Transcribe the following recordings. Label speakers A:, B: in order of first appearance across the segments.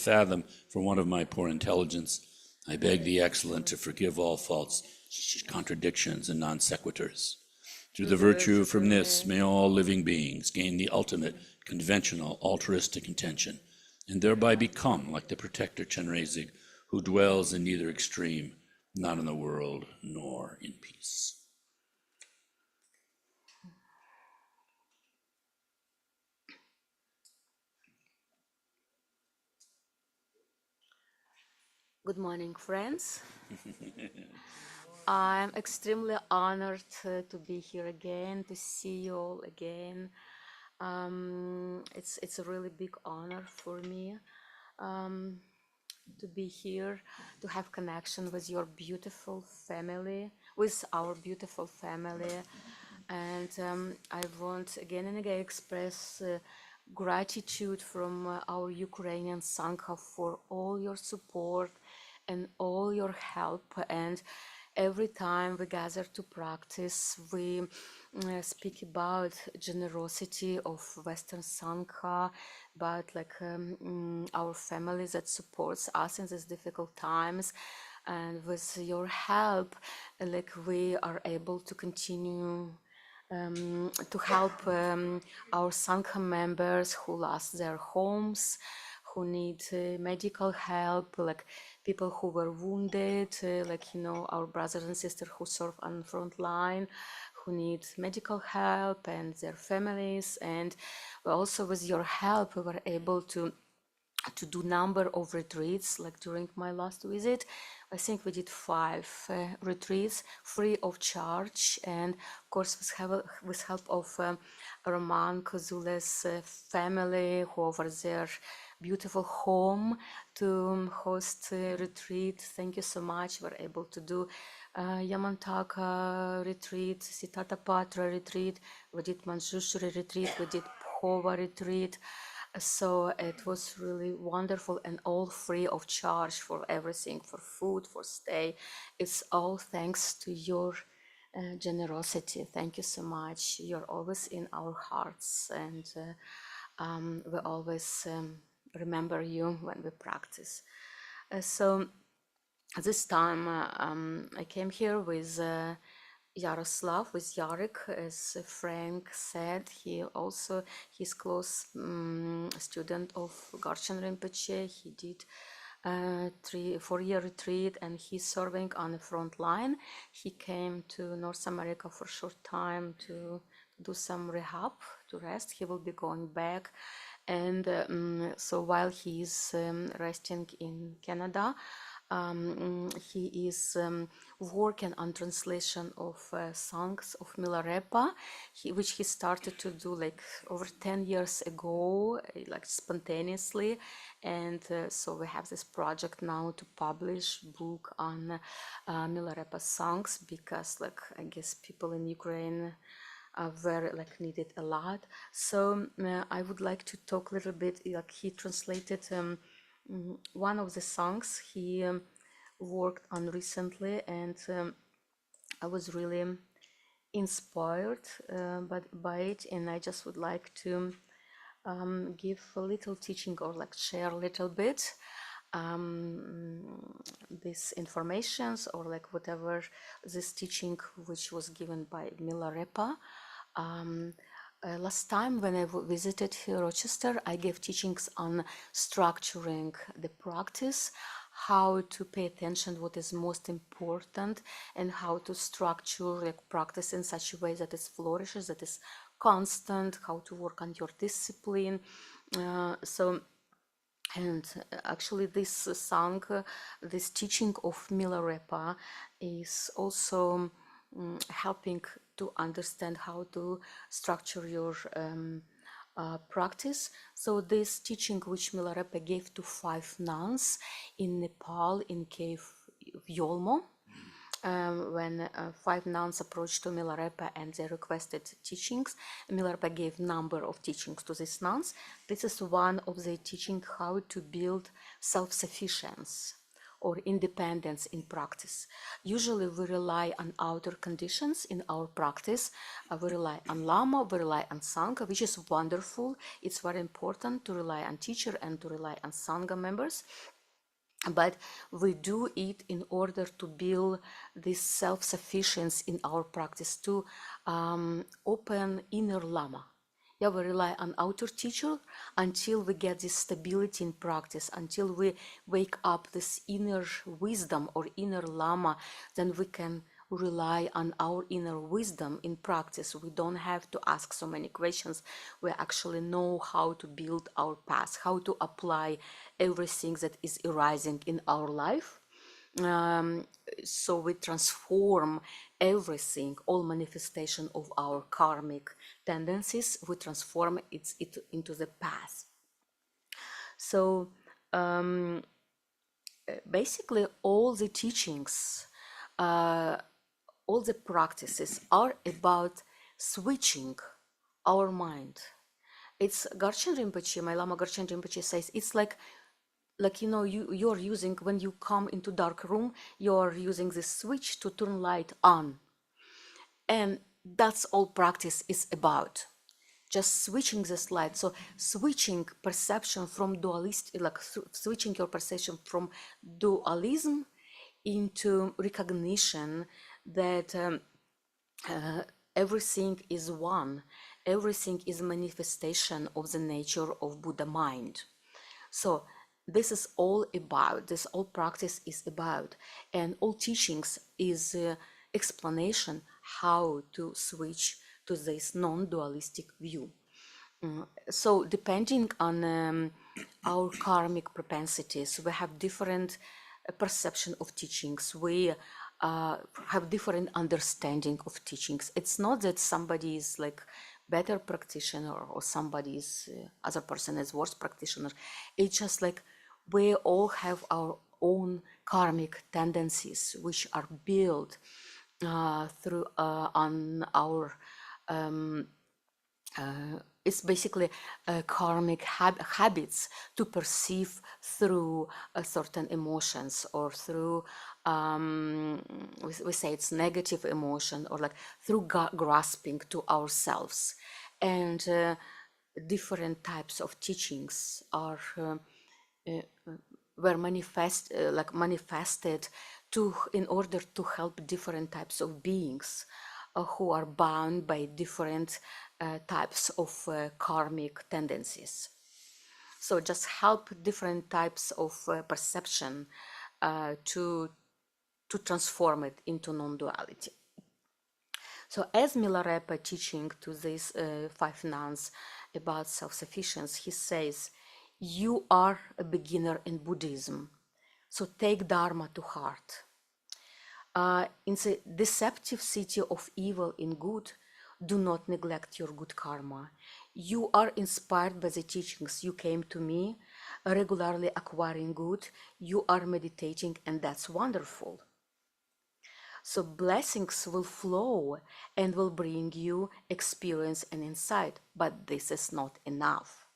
A: fathom for one of my poor intelligence. I beg the excellent to forgive all faults, contradictions, and non sequiturs. Through the virtue from this, may all living beings gain the ultimate, conventional, altruistic intention, and thereby become like the protector Chenrezig, who dwells in neither extreme, not in the world, nor in peace.
B: Good morning, friends. I'm extremely honored to be here again, to see you all again. It's a really big honor for me to be here, to have connection with your beautiful family, with our beautiful family. And I want again and again express gratitude from our Ukrainian Sangha for all your support and all your help. And every time we gather to practice, we speak about generosity of Western Sangha, about our family that supports us in these difficult times. And with your help, we are able to continue to help our Sangha members who lost their homes, who need medical help, like people who were wounded, our brothers and sisters who serve on the front line, who need medical help, and their families. And also with your help, we were able to do number of retreats. Like during my last visit, I think we did 5 retreats free of charge, and of course with help of Roman Kozule's family, who offered their beautiful home to host a retreat. Thank you so much. We're able to do Yamantaka retreat, Siddhartha Patra retreat, we did Manjushri retreat, we did Phova retreat. So it was really wonderful and all free of charge for everything, for food, for stay. It's all thanks to your generosity. Thank you so much. You're always in our hearts, and we always remember you when we practice. So this time I came here with Yaroslav, with Yarek, as Frank said. He's close student of Garchen Rinpoche. He did 4-year retreat, and he's serving on the front line. He came to North America for a short time to do some rehab, to rest. He will be going back. And so while he's resting in Canada, he is working on translation of songs of Milarepa, which he started to do like over 10 years ago, like spontaneously. And so we have this project now to publish book on Milarepa songs, because I guess people in Ukraine are very needed a lot. So I would like to talk a little bit, he translated one of the songs he worked on recently, and I was really inspired by it, and I just would like to give a little teaching, or share a little bit these informations, or whatever this teaching which was given by Milarepa. Last time when I visited Rochester, I gave teachings on structuring the practice, how to pay attention what is most important, and how to structure practice in such a way that it flourishes, that is constant, how to work on your discipline. And actually this song, this teaching of Milarepa is also helping to understand how to structure your practice. So this teaching which Milarepa gave to 5 nuns in Nepal, in cave Yolmo, when 5 nuns approached to Milarepa and they requested teachings, Milarepa gave number of teachings to these nuns. This is one of the teaching how to build self-sufficiency, or independence in practice. Usually we rely on outer conditions in our practice. We rely on Lama, we rely on Sangha, which is wonderful. It's very important to rely on teacher and to rely on Sangha members. But we do it in order to build this self-sufficiency in our practice, to open inner Lama. Yeah, we rely on outer teacher until we get this stability in practice, until we wake up this inner wisdom or inner Lama, then we can rely on our inner wisdom in practice. We don't have to ask so many questions. We actually know how to build our path, how to apply everything that is arising in our life. So we transform everything, all manifestation of our karmic tendencies, we transform it into the path. So basically all the teachings, all the practices are about switching our mind. It's Garchen Rinpoche, my Lama Garchen Rinpoche says, it's like you're using, when you come into dark room, you're using this switch to turn light on. And that's all practice is about. Just switching this light. So switching perception from dualistic, like switching your perception from dualism into recognition that everything is one. Everything is manifestation of the nature of Buddha mind. So this is all about, this all practice is about, and all teachings is explanation how to switch to this non-dualistic view. So depending on our karmic propensities, we have different perception of teachings. We have different understanding of teachings. It's not that somebody is like better practitioner or somebody's other person is worse practitioner. It's just like we all have our own karmic tendencies which are built through on our it's basically karmic habits to perceive through certain emotions, or through we say it's negative emotion, or like through grasping to ourselves. And different types of teachings are were manifested to, in order to help different types of beings who are bound by different types of karmic tendencies. So just help different types of perception to transform it into non-duality. So as Milarepa teaching to these 5 nuns about self-sufficiency, he says, you are a beginner in Buddhism, so take Dharma to heart. In the deceptive city of evil and good, do not neglect your good karma. You are inspired by the teachings. You came to me, regularly acquiring good. You are meditating, and that's wonderful. So blessings will flow and will bring you experience and insight, but this is not enough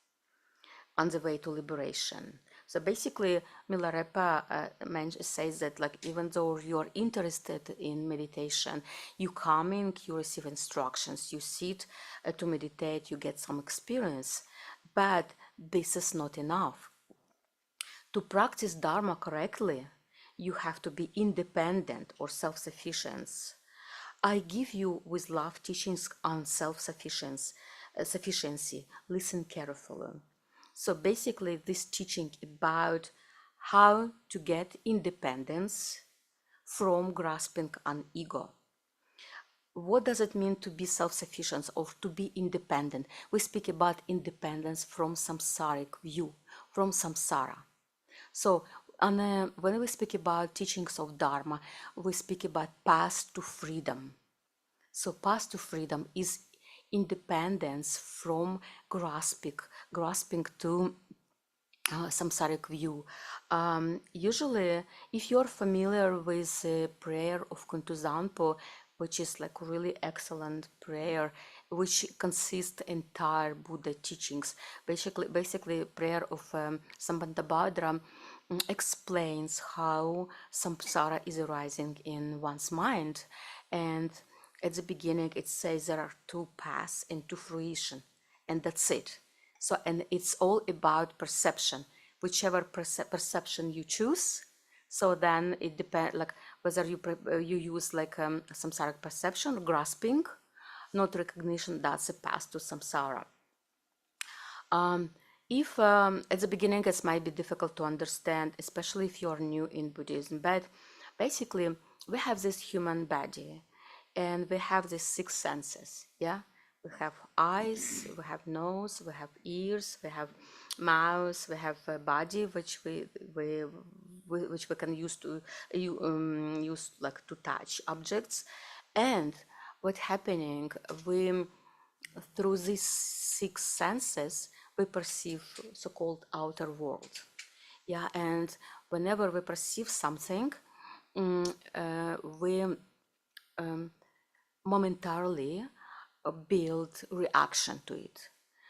B: on the way to liberation. So basically, Milarepa says that, like, even though you're interested in meditation, you come in, you receive instructions, you sit to meditate, you get some experience, but this is not enough. To practice Dharma correctly, you have to be independent or self-sufficient. I give you with love teachings on sufficiency. Listen carefully. So basically, this teaching about how to get independence from grasping on ego. What does it mean to be self-sufficient or to be independent? We speak about independence from samsaric view, from samsara. So when we speak about teachings of Dharma, we speak about path to freedom. So path to freedom is independence from grasping to samsaric view. Usually, if you're familiar with the prayer of Kuntuzampo, which is like really excellent prayer, which consists entire Buddha teachings. Basically, prayer of Sambandhabhadra explains how samsara is arising in one's mind, and at the beginning it says there are two paths into fruition, and that's it. So, and it's all about perception, whichever perception you choose. So then it depends, like whether you use like samsaric perception, grasping, not recognition. That's a path to samsara. If at the beginning it might be difficult to understand, especially if you're new in Buddhism, but basically we have this human body and we have these six senses. Yeah, we have eyes, we have nose, we have ears, we have mouth, we have a body which which we can use to use like to touch objects. And what's happening, we through these six senses we perceive so-called outer world. Yeah, and whenever we perceive something, we momentarily build reaction to it.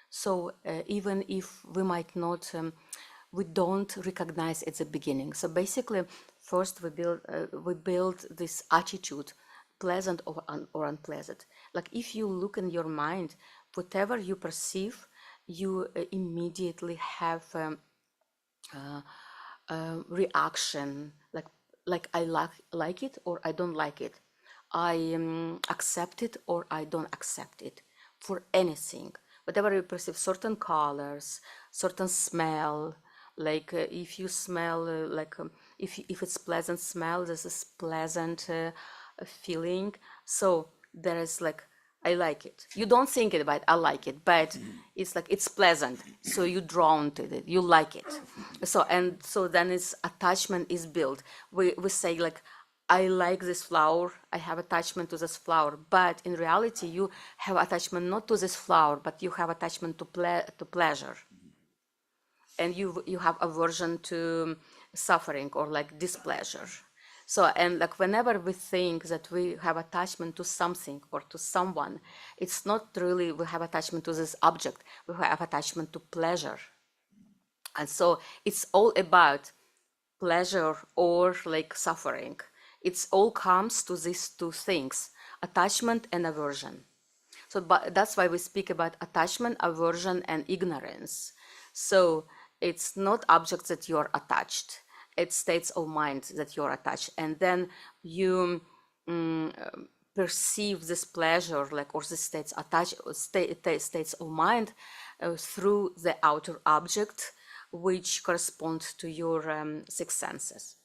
B: So even if we might not, we don't recognize at the beginning. So basically, first we build this attitude, pleasant or unpleasant. Like if you look in your mind, whatever you perceive, you immediately have reaction, like I like it or I don't like it. I accept it or I don't accept it for anything. Whatever you perceive, certain colors, certain smell, like if you smell, if it's pleasant smell, this is pleasant feeling. So there is like, I like it. You don't think it, but I like it. But it's like it's pleasant, so you drawn to it. You like it. So then its attachment is built. We say like, I like this flower. I have attachment to this flower. But in reality, you have attachment not to this flower, but you have attachment to pleasure, and you have aversion to suffering or like displeasure. So, and like whenever we think that we have attachment to something or to someone, it's not really we have attachment to this object, we have attachment to pleasure. And so it's all about pleasure or like suffering. It's all comes to these two things, attachment and aversion. So but that's why we speak about attachment, aversion, and ignorance. So it's not objects that you're attached, it's states of mind that you're attached. And then you perceive this pleasure, like, or the states attached, states of mind through the outer object, which correspond to your six senses.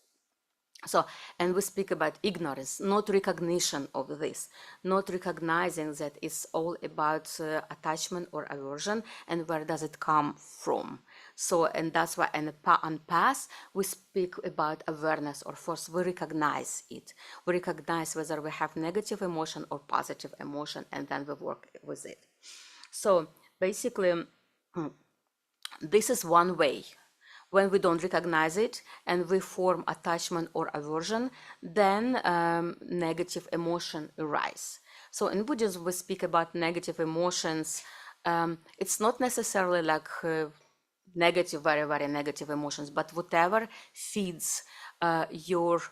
B: So, and we speak about ignorance, not recognition of this, not recognizing that it's all about attachment or aversion, and where does it come from. So, and that's why on path, we speak about awareness, or first we recognize it. We recognize whether we have negative emotion or positive emotion, and then we work with it. So basically, this is one way. When we don't recognize it and we form attachment or aversion, then negative emotion arise. So in Buddhism, we speak about negative emotions. It's not necessarily like negative, very, very negative emotions, but whatever feeds your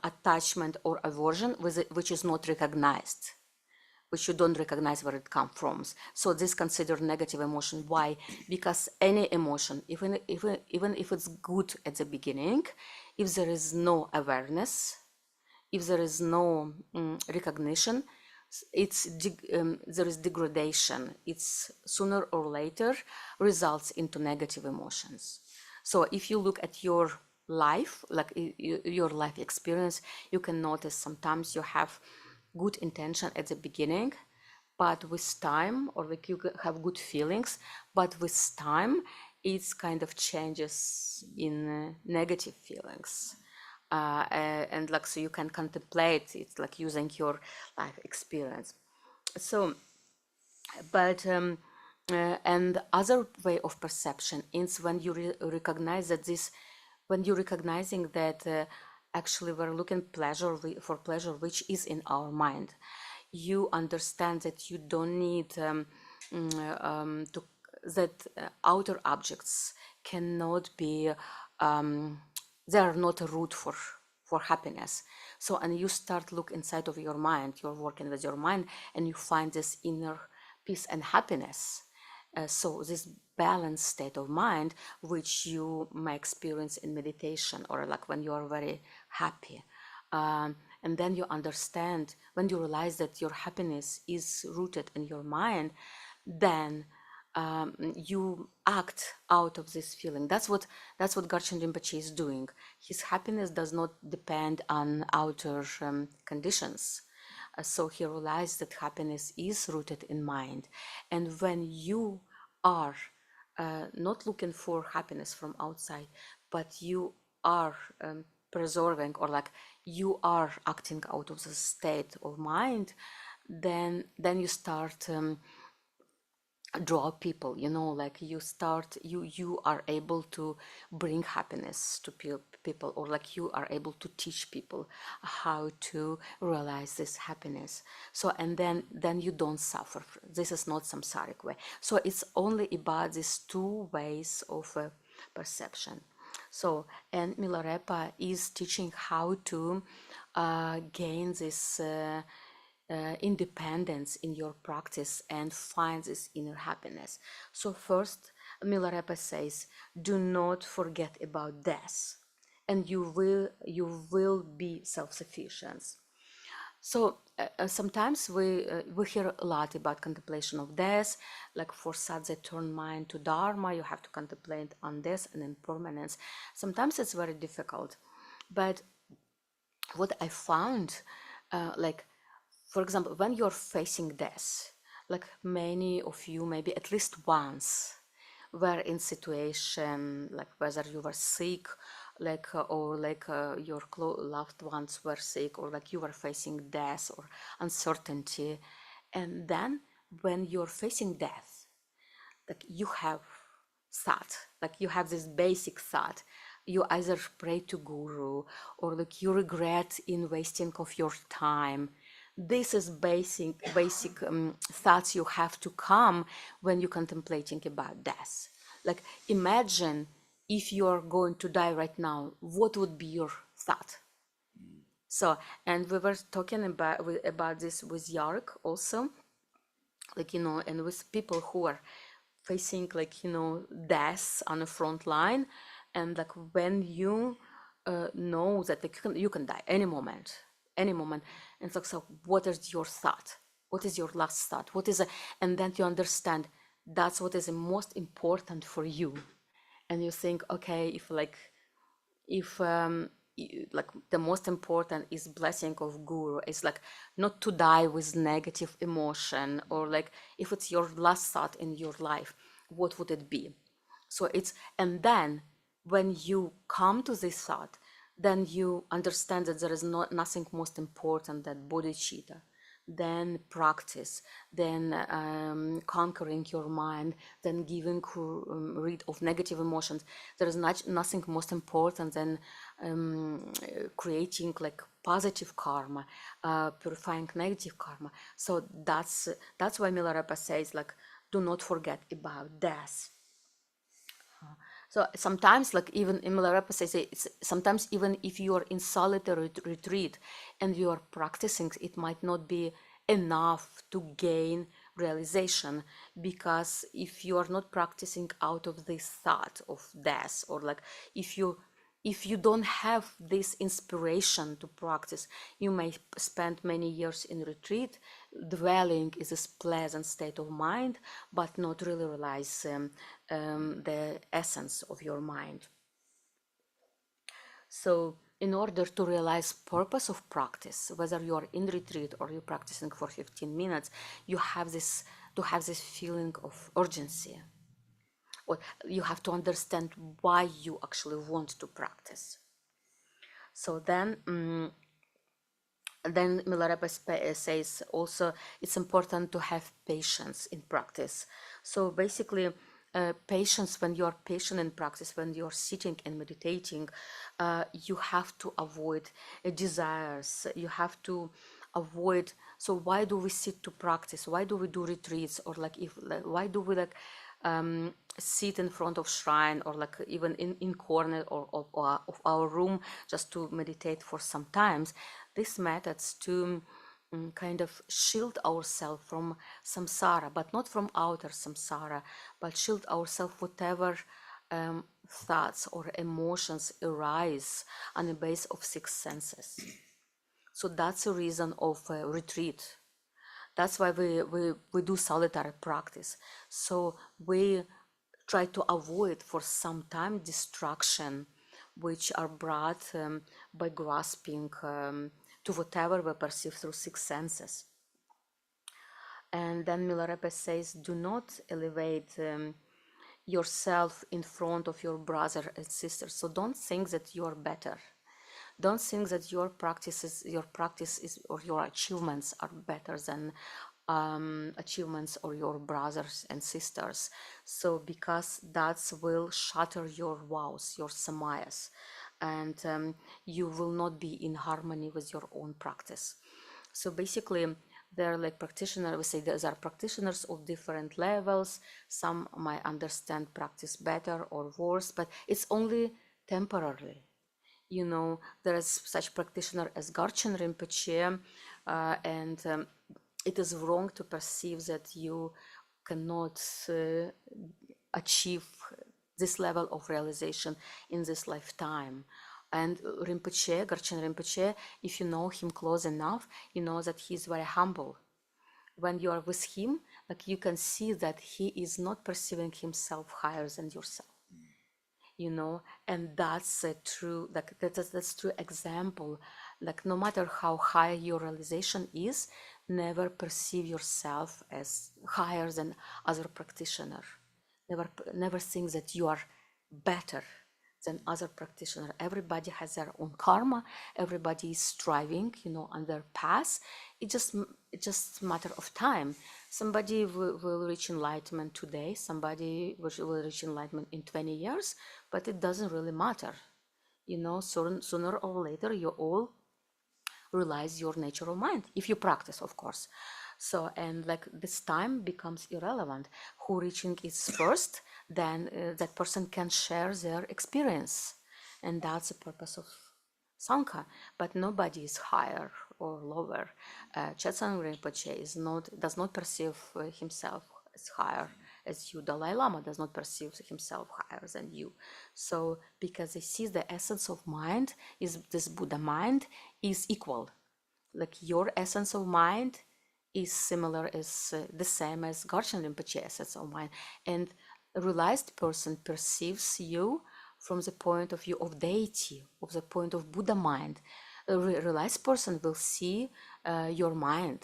B: attachment or aversion, which is not recognized, which you don't recognize where it comes from. So this considered negative emotion. Why? Because any emotion, even if it's good at the beginning, if there is no awareness, if there is no recognition, there is degradation. It's sooner or later results into negative emotions. So if you look at your life, like your life experience, you can notice sometimes you have good intention at the beginning, but with time, or like you have good feelings, but with time it's kind of changes in negative feelings, and like so you can contemplate it, like using your life experience. So but and other way of perception is when you recognize that this, when you're recognizing that actually we're looking for pleasure which is in our mind. you understand that you don't need to that outer objects cannot be they are not a root for happiness. So, and you start look inside of your mind, you're working with your mind, and you find this inner peace and happiness. So this balanced state of mind, which you may experience in meditation or like when you are very happy. And then you understand, when you realize that your happiness is rooted in your mind, then you act out of this feeling. That's what Garchen Rinpoche is doing. His happiness does not depend on outer conditions. So he realized that happiness is rooted in mind. And when you are not looking for happiness from outside, but you are preserving, or like you are acting out of the state of mind, then you start draw people, like you are able to bring happiness to people, or like you are able to teach people how to realize this happiness. So, and then you don't suffer. This is not samsaric way. So it's only about these two ways of perception. So, and Milarepa is teaching how to gain this independence in your practice and find this inner happiness. So first, Milarepa says, do not forget about death, and you will be self-sufficient. So sometimes we hear a lot about contemplation of death, like for such that turn mind to Dharma, you have to contemplate on death and impermanence. Sometimes it's very difficult, but what I found, like for example, when you're facing death, like many of you maybe at least once were in situation like whether you were sick, like or like your loved ones were sick, or like you were facing death or uncertainty, and then when you're facing death, like you have thought, like you have this basic thought, you either pray to guru, or like you regret in wasting of your time. This is basic thoughts you have to come when you're contemplating about death. Like imagine if you're going to die right now, what would be your thought? So, and we were talking about this with Yark also, like and with people who are facing like death on the front line, and like when you know that like, you can die any moment, and it's like, so what is your thought, what is your last thought, what is it? And then you understand that's what is the most important for you, and you think, okay, if like the most important is blessing of guru, it's like not to die with negative emotion, or like if it's your last thought in your life, what would it be? So it's, and then when you come to this thought, then you understand that there is nothing most important than bodhicitta, then practice, then conquering your mind, then giving rid of negative emotions. There is nothing most important than creating like positive karma, purifying negative karma. So that's why Milarepa says like, do not forget about death. So sometimes, like even in Milarepa says, sometimes even if you are in solitary retreat and you are practicing, it might not be enough to gain realization, because if you are not practicing out of this thought of death, or like if you don't have this inspiration to practice, you may spend many years in retreat, dwelling in this pleasant state of mind, but not really realize the essence of your mind. So in order to realize purpose of practice, whether you are in retreat or you're practicing for 15 minutes, you have this feeling of urgency, or you have to understand why you actually want to practice. So then Milarepa says also it's important to have patience in practice. So basically, patience, when you're patient in practice, when you're sitting and meditating, you have to avoid desires. You have to avoid. So why do we sit to practice? Why do we do retreats? Or like, why do we like sit in front of shrine, or like even in corner of our room just to meditate for some times? These methods to kind of shield ourselves from samsara, but not from outer samsara, but shield ourselves whatever thoughts or emotions arise on the base of six senses. So that's the reason of retreat. That's why we do solitary practice. So we try to avoid for some time distraction, which are brought by grasping to whatever we perceive through six senses. And then Milarepa says, do not elevate yourself in front of your brother and sister. So don't think that you are better. Don't think that your practice is or your achievements are better than achievements or your brothers and sisters. So because that will shatter your vows, your samayas, and you will not be in harmony with your own practice. So basically, they're like practitioners. We say there are practitioners of different levels. Some might understand practice better or worse, but it's only temporarily. You know, there is such practitioner as Garchen Rinpoche, and it is wrong to perceive that you cannot achieve this level of realization in this lifetime. And Rinpoche, Garchen Rinpoche, if you know him close enough, you know that he's very humble. When you are with him, like you can see that he is not perceiving himself higher than yourself. You know, and that's a true, like that's true example. Like no matter how high your realization is, never perceive yourself as higher than other practitioner. Never think that you are better than other practitioner. Everybody has their own karma. Everybody is striving, you know, on their path. It's just matter of time. Somebody will reach enlightenment today. Somebody will reach enlightenment in 20 years, but it doesn't really matter. You know, sooner or later, you all realize your natural mind, if you practice, of course. So, and like this time becomes irrelevant. Who reaching is first, then that person can share their experience. And that's the purpose of Sangha. But nobody is higher or lower. Chetsang Rinpoche does not perceive himself as higher as you. Dalai Lama does not perceive himself higher than you. So, because he sees the essence of mind, is this Buddha mind is equal. Like your essence of mind is similar as the same as Garchen Rinpoche essence of mind, and a realized person perceives you from the point of view of deity, of the point of Buddha mind. A realized person will see your mind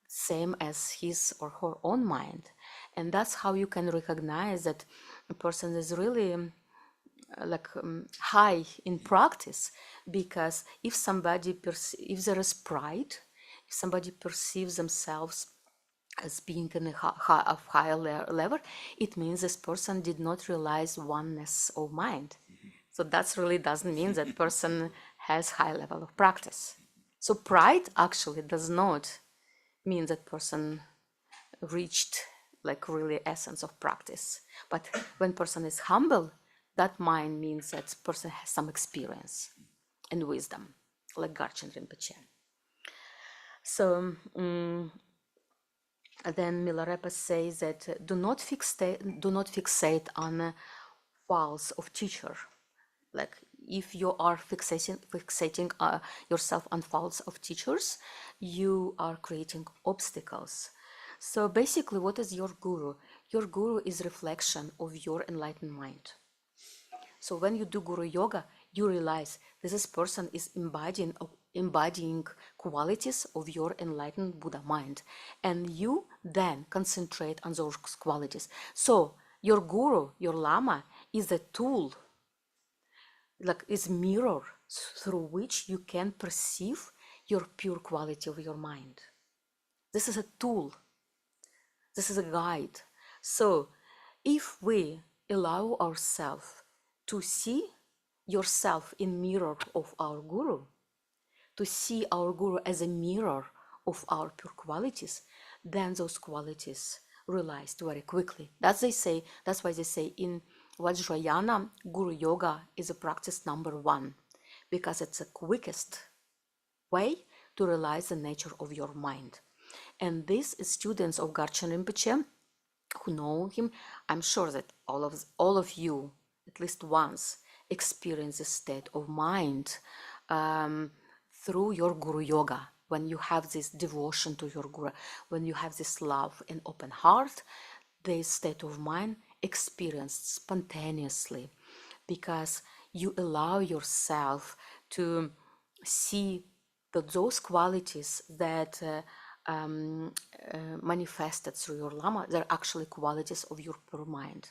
B: same as his or her own mind, and that's how you can recognize that a person is really high in practice. Because if if there is pride, if somebody perceives themselves as being in a higher level, it means this person did not realize oneness of mind. So that really doesn't mean that person has high level of practice. So pride actually does not mean that person reached like really essence of practice. But when person is humble, that mind means that person has some experience and wisdom, like Garchen Rinpoche. So then Milarepa says that do not fixate on faults of teacher. Like if you are fixating yourself on faults of teachers, you are creating obstacles. So basically, what is your guru? Your guru is reflection of your enlightened mind. So when you do guru yoga, you realize this person is embodying qualities of your enlightened Buddha mind, and you then concentrate on those qualities. So your guru, your lama, is a tool, like is mirror through which you can perceive your pure quality of your mind. This is a tool. This is a guide. So if we allow ourselves to see yourself in mirror of our guru, to see our Guru as a mirror of our pure qualities, then those qualities realized very quickly. That's why they say in Vajrayana, Guru Yoga is a practice number one, because it's the quickest way to realize the nature of your mind. And these students of Garchen Rinpoche who know him, I'm sure that all of you, at least once, experience this state of mind through your Guru Yoga. When you have this devotion to your Guru, when you have this love and open heart, this state of mind experienced spontaneously, because you allow yourself to see that those qualities that manifested through your Lama, they're actually qualities of your pure mind.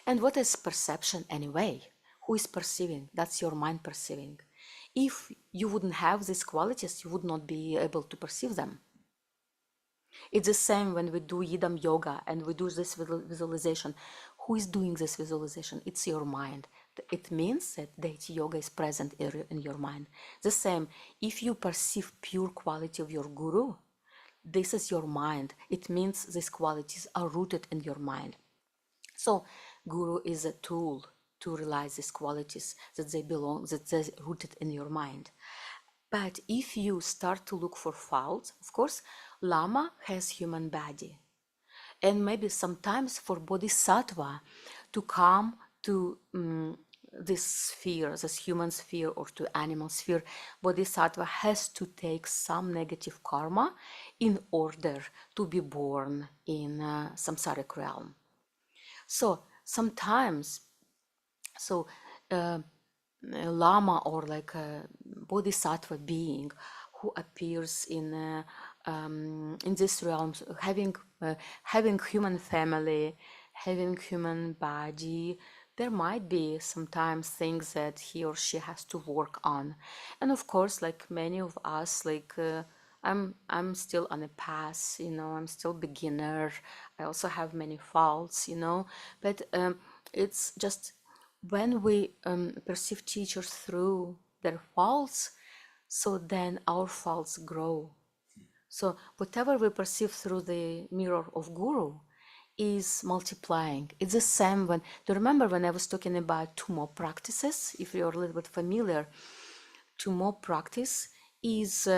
B: And what is perception anyway? Who is perceiving? That's your mind perceiving. If you wouldn't have these qualities, you would not be able to perceive them. It's the same when we do Yidam yoga and we do this visualization. Who is doing this visualization? It's your mind. It means that Deity yoga is present in your mind. The same, if you perceive pure quality of your Guru, this is your mind. It means these qualities are rooted in your mind. So Guru is a tool to realize these qualities, that they're rooted in your mind. But if you start to look for faults, of course, Lama has human body. And maybe sometimes for Bodhisattva to come to this sphere, this human sphere or to animal sphere, Bodhisattva has to take some negative karma in order to be born in samsaric realm. So sometimes, Lama or like a Bodhisattva being who appears in this realm, having human family, having human body, there might be sometimes things that he or she has to work on. And of course, like many of us, I'm still on a path, I'm still beginner. I also have many faults, but it's just when we perceive teachers through their faults, so then our faults grow. So whatever we perceive through the mirror of Guru is multiplying. It's the same do you remember when I was talking about Tummo practices? If you're a little bit familiar, Tummo practice is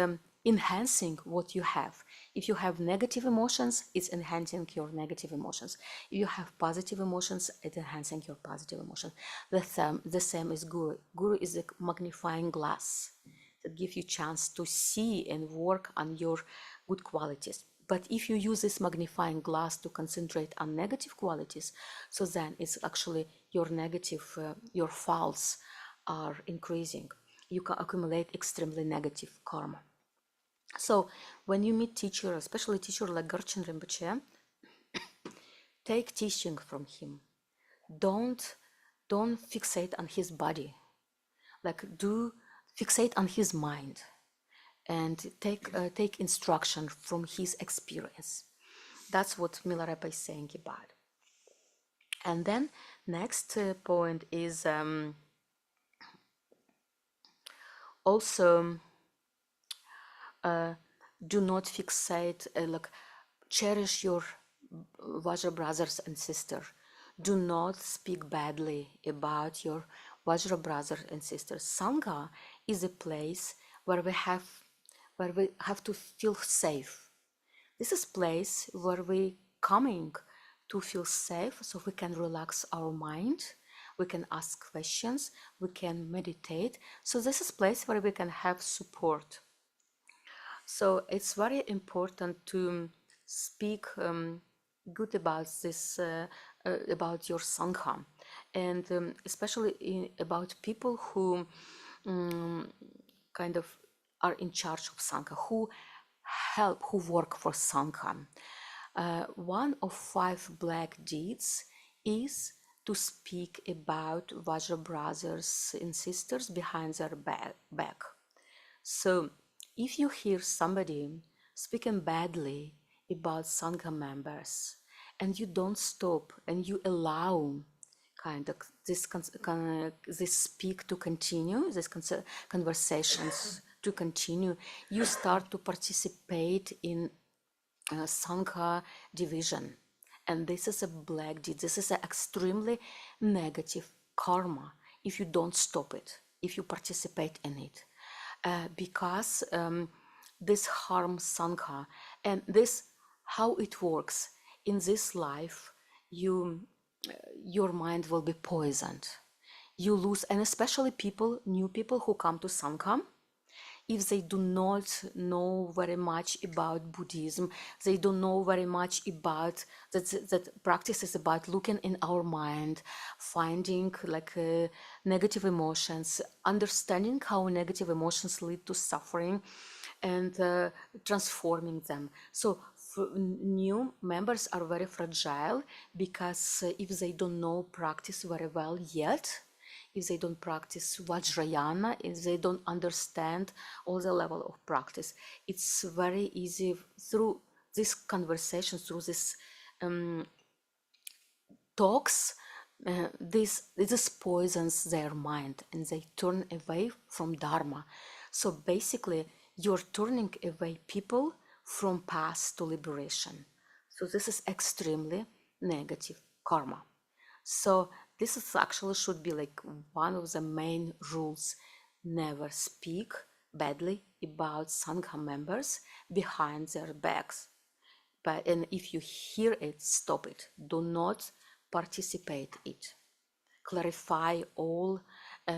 B: enhancing what you have. If you have negative emotions, it's enhancing your negative emotions. If you have positive emotions, it's enhancing your positive emotions. The same is Guru. Guru is a magnifying glass that gives you chance to see and work on your good qualities. But if you use this magnifying glass to concentrate on negative qualities, so then it's actually your negative, your faults are increasing. You can accumulate extremely negative karma. So when you meet teacher, especially teacher like Garchen Rinpoche, take teaching from him. Don't fixate on his body. Do fixate on his mind, and take instruction from his experience. That's what Milarepa is saying about. And then next point is also do not fixate, cherish your Vajra brothers and sisters. Do not speak badly about your Vajra brothers and sisters. Sangha is a place where we have to feel safe. This is place where we coming to feel safe, so we can relax our mind, we can ask questions, we can meditate. So this is place where we can have support. So it's very important to speak good about this, about your Sangha, and especially about people who kind of are in charge of Sangha, who work for Sangha. One of 5 black deeds is to speak about Vajra brothers and sisters behind their back. So if you hear somebody speaking badly about Sangha members and you don't stop and you allow kind of this speak to continue, these conversations to continue, you start to participate in Sangha division. And this is a black deed. This is an extremely negative karma if you don't stop it, if you participate in it. Because this harms Sangha. And this, how it works, in this life, your mind will be poisoned. You lose, and especially new people who come to Sangha, if they do not know very much about Buddhism, they don't know very much about that practice is about looking in our mind, finding like negative emotions, understanding how negative emotions lead to suffering, and transforming them. So new members are very fragile because if they don't know practice very well yet, if they don't practice Vajrayana, if they don't understand all the level of practice, it's very easy through these conversations, through these talks, this poisons their mind and they turn away from Dharma. So basically, you're turning away people from path to liberation. So this is extremely negative karma. So this is actually should be like one of the main rules. Never speak badly about Sangha members behind their backs. And if you hear it, stop it. Do not participate it. Clarify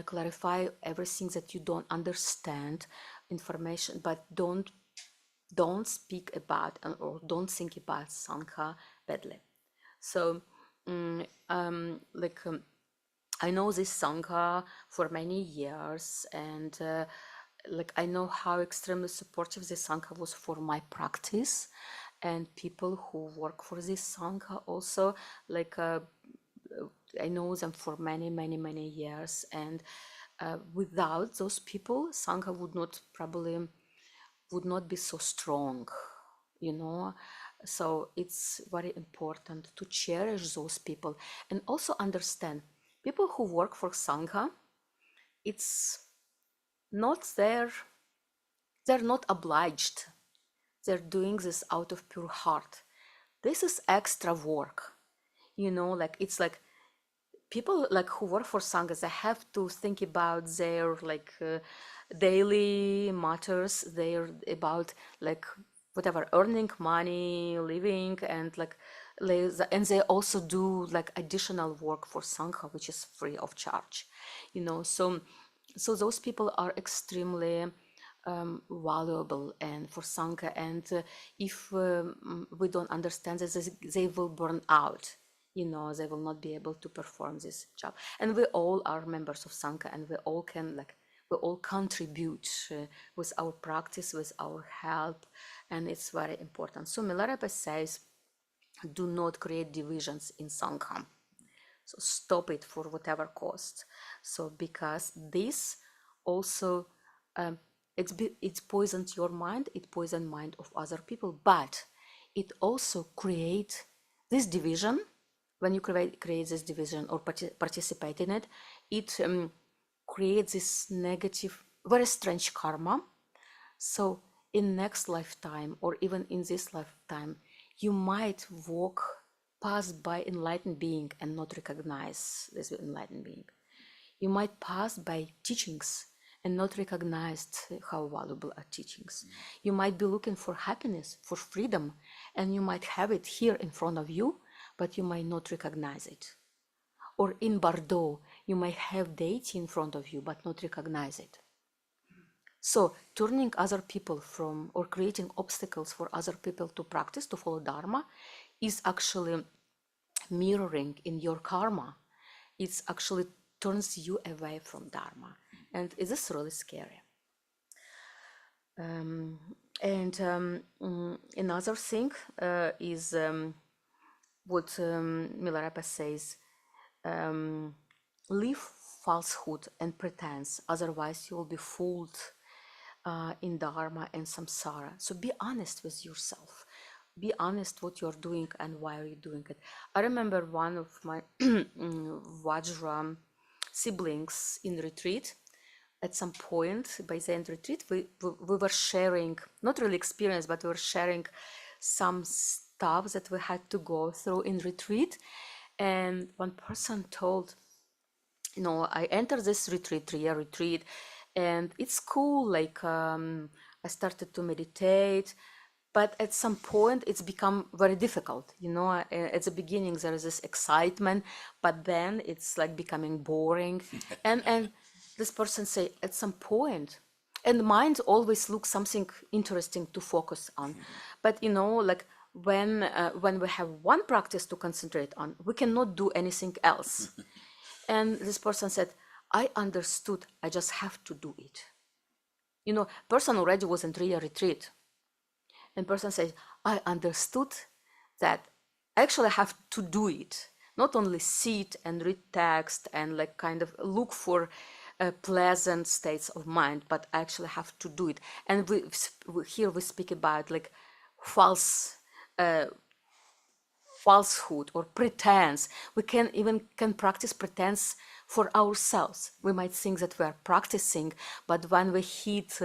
B: clarify everything that you don't understand, information, but don't speak about or don't think about Sangha badly. So I know this Sangha for many years, and I know how extremely supportive this Sangha was for my practice, and people who work for this Sangha also, I know them for many, many, many years, and without those people, Sangha would not be so strong, you know. So it's very important to cherish those people and also understand people who work for Sangha, it's not they're not obliged. They're doing this out of pure heart. This is extra work, you know, it's like people who work for Sangha, they have to think about their daily matters. They're about whatever, earning money, living, and and they also do additional work for Sangha, which is free of charge, you know. So those people are extremely valuable and for Sangha, and if we don't understand this, they will burn out, you know. They will not be able to perform this job. And we all are members of Sangha, and we all can we all contribute with our practice, with our help, and it's very important. So Milarepa says, do not create divisions in Sangha. So stop it for whatever cost. So because this also it poisons your mind, it poisons mind of other people, but it also creates this division. When you create this division or participate in it, it creates this negative, very strange karma. So in next lifetime or even in this lifetime, you might pass by enlightened being and not recognize this enlightened being. You might pass by teachings and not recognize how valuable are teachings. You might be looking for happiness, for freedom, and you might have it here in front of you, but you might not recognize it. Or in Bordeaux, you might have deity in front of you, but not recognize it. So turning other people from, or creating obstacles for other people to practice, to follow Dharma, is actually mirroring in your karma. It's actually turns you away from Dharma. And it is really scary. Another thing is what Milarepa says, leave falsehood and pretense, otherwise you will be fooled in Dharma and samsara. So be honest with yourself. Be honest what you're doing and why are you doing it. I remember one of my Vajra siblings in retreat. at some point by the end retreat, we were sharing, not really experience, but we were sharing some stuff that we had to go through in retreat. And one person told, I entered this retreat, 3-year retreat, and it's cool. Like, I started to meditate, but at some point it's become very difficult. At the beginning there is this excitement, but then it's like becoming boring. And this person say at some point, and mind always looks something interesting to focus on, but like when we have one practice to concentrate on, we cannot do anything else. And this person said, I understood, I just have to do it. Person already was in 3-year retreat. And person says, I understood that I actually have to do it. Not only sit and read text and like kind of look for pleasant states of mind, but I actually have to do it. And here we speak about like falsehood or pretense. We can practice pretense for ourselves. We might think that we are practicing, but when we hit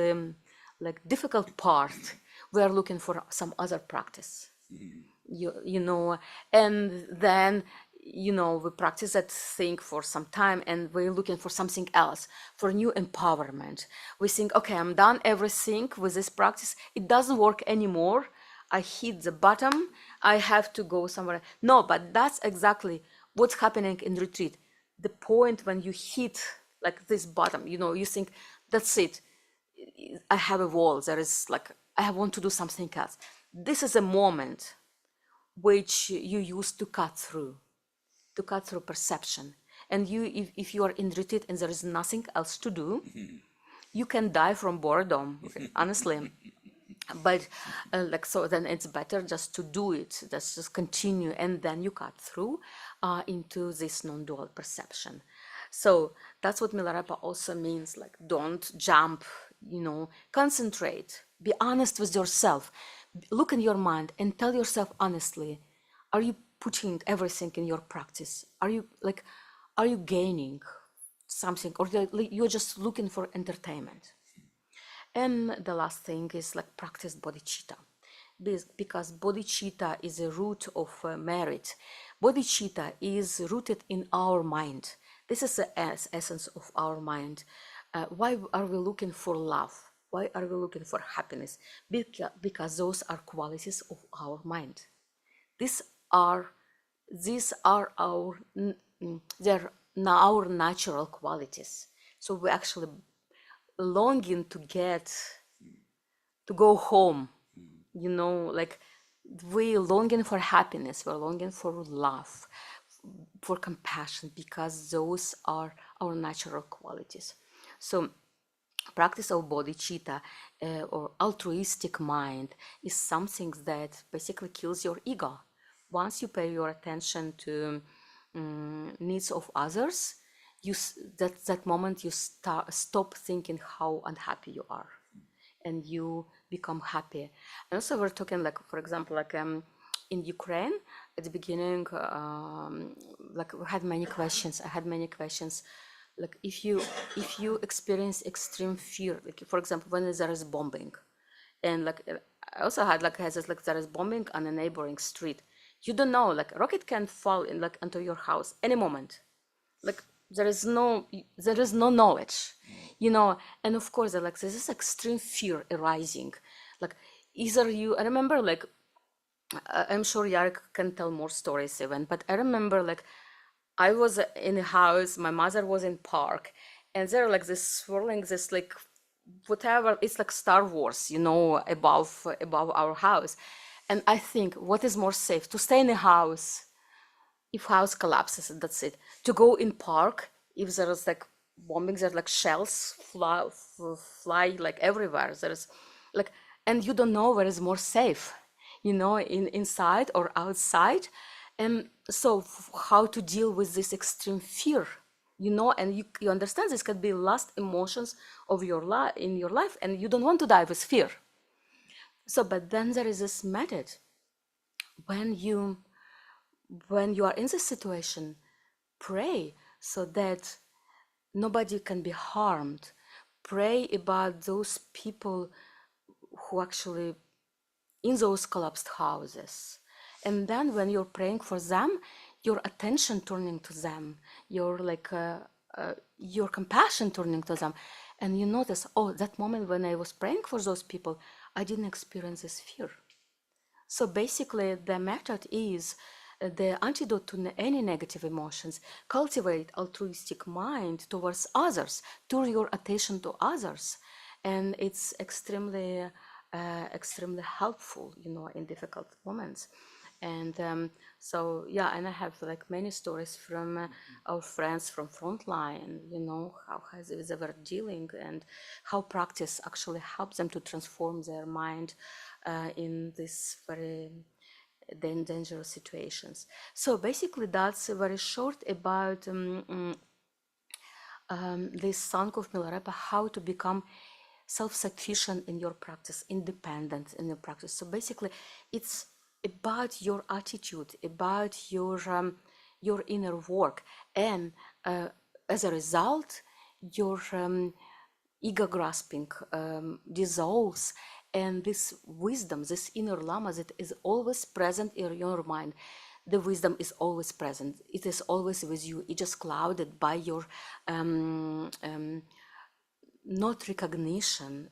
B: like difficult part, we are looking for some other practice. And then we practice that thing for some time, and we're looking for something else, for new empowerment. We think, okay, I'm done everything with this practice, it doesn't work anymore, I hit the bottom, I have to go somewhere. No, but that's exactly what's happening in retreat. The point when you hit like this bottom, you think, that's it, I have a wall, there is like, I want to do something else. This is a moment which you use to cut through perception. And if you are in retreat and there is nothing else to do, you can die from boredom, honestly. But so then it's better just to do it, just continue, and then you cut through into this non-dual perception. So that's what Milarepa also means, like, don't jump, concentrate, be honest with yourself, look in your mind and tell yourself honestly, are you putting everything in your practice? Are you gaining something, or you're just looking for entertainment? And the last thing is like practice bodhicitta, because bodhicitta is a root of merit. Bodhicitta is rooted in our mind. This is the essence of our mind. Why are we looking for love? Why are we looking for happiness? Because those are qualities of our mind. These are they're our natural qualities. So we actually longing to go home, like we're longing for happiness, we're longing for love, for compassion, because those are our natural qualities. So practice of bodhicitta or altruistic mind is something that basically kills your ego. Once you pay your attention to needs of others, that moment you stop thinking how unhappy you are, and you become happy. And also we're talking, like, for example, like in Ukraine at the beginning, like we had many questions. I had many questions. Like if you experience extreme fear, like for example when there is bombing, and like I also had like there is bombing on a neighboring street. You don't know, like rocket can fall in like into your house any moment. Like there is no knowledge, and of course like there's this extreme fear arising. Like either I remember, like I'm sure Yarek can tell more stories even, but I remember like I was in a house, my mother was in park, and there like this swirling, this like whatever, it's like Star Wars, above our house. And I think, what is more safe, to stay in a house if house collapses, that's it, to go in park if there is like bombing, there's like shells fly like everywhere, there's like, and you don't know where is more safe, inside or outside. And so how to deal with this extreme fear, and you understand this could be last emotions of your life in your life, and you don't want to die with fear. So but then there is this method. When you are in this situation, pray so that nobody can be harmed. pray about those people who actually in those collapsed houses. And then when you're praying for them, your attention turning to them, your compassion turning to them. And you notice, oh, that moment when I was praying for those people, I didn't experience this fear. So basically, the method is the antidote to any negative emotions. Cultivate altruistic mind towards others. Turn your attention to others, and it's extremely helpful, in difficult moments. And so yeah, and I have like many stories from our friends from frontline, how they were dealing and how practice actually helps them to transform their mind in this very dangerous situations. So basically, that's very short about this song of Milarepa, how to become self-sufficient in your practice, independent in your practice. So basically, it's about your attitude, about your inner work, and as a result, your ego grasping dissolves, and this wisdom, this inner Lama that is always present in your mind, the wisdom is always present. It is always with you. It's just clouded by your not recognition,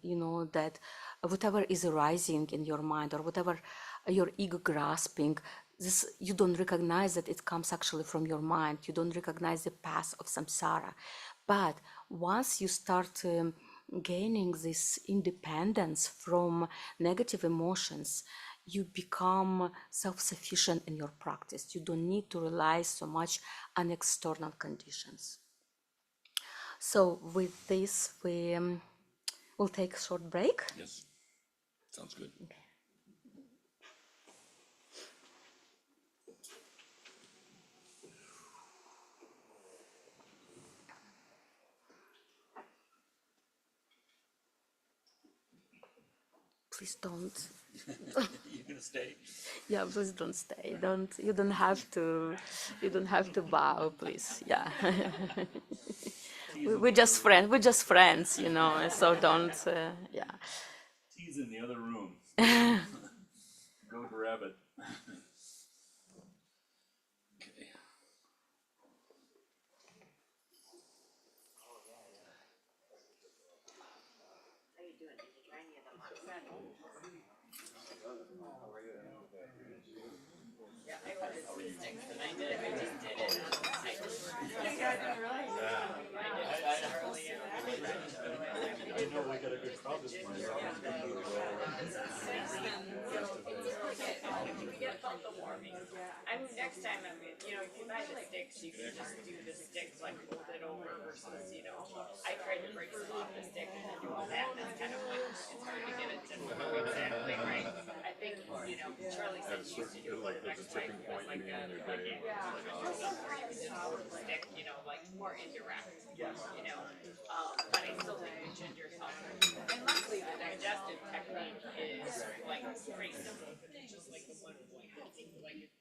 B: that whatever is arising in your mind or whatever your ego grasping, this you don't recognize that it comes actually from your mind. You don't recognize the path of samsara. But once you start gaining this independence from negative emotions, you become self-sufficient in your practice. You don't need to rely so much on external conditions. So with this, we'll take a short break.
A: Yes, sounds good.
B: Please don't.
A: You're gonna stay?
B: Yeah, please don't stay. Don't. You don't have to. You don't have to bow, please. Yeah. We're just friends. We're just friends, So don't. Yeah.
A: Tea's in the other room. Goat rabbit. Okay.
C: Next time, if you buy the sticks, you can just do the sticks, like fold it over versus, I tried to break some off the stick and then do all that, and it's kind of like, it's hard to get it to work exactly right. I think, Charlie said she used to do it the next time, it was like a, where you can just hold the stick, like more indirect, but I still think the ginger helps. And luckily, the digestive technique is like pretty simple, it's just like the 1 point, like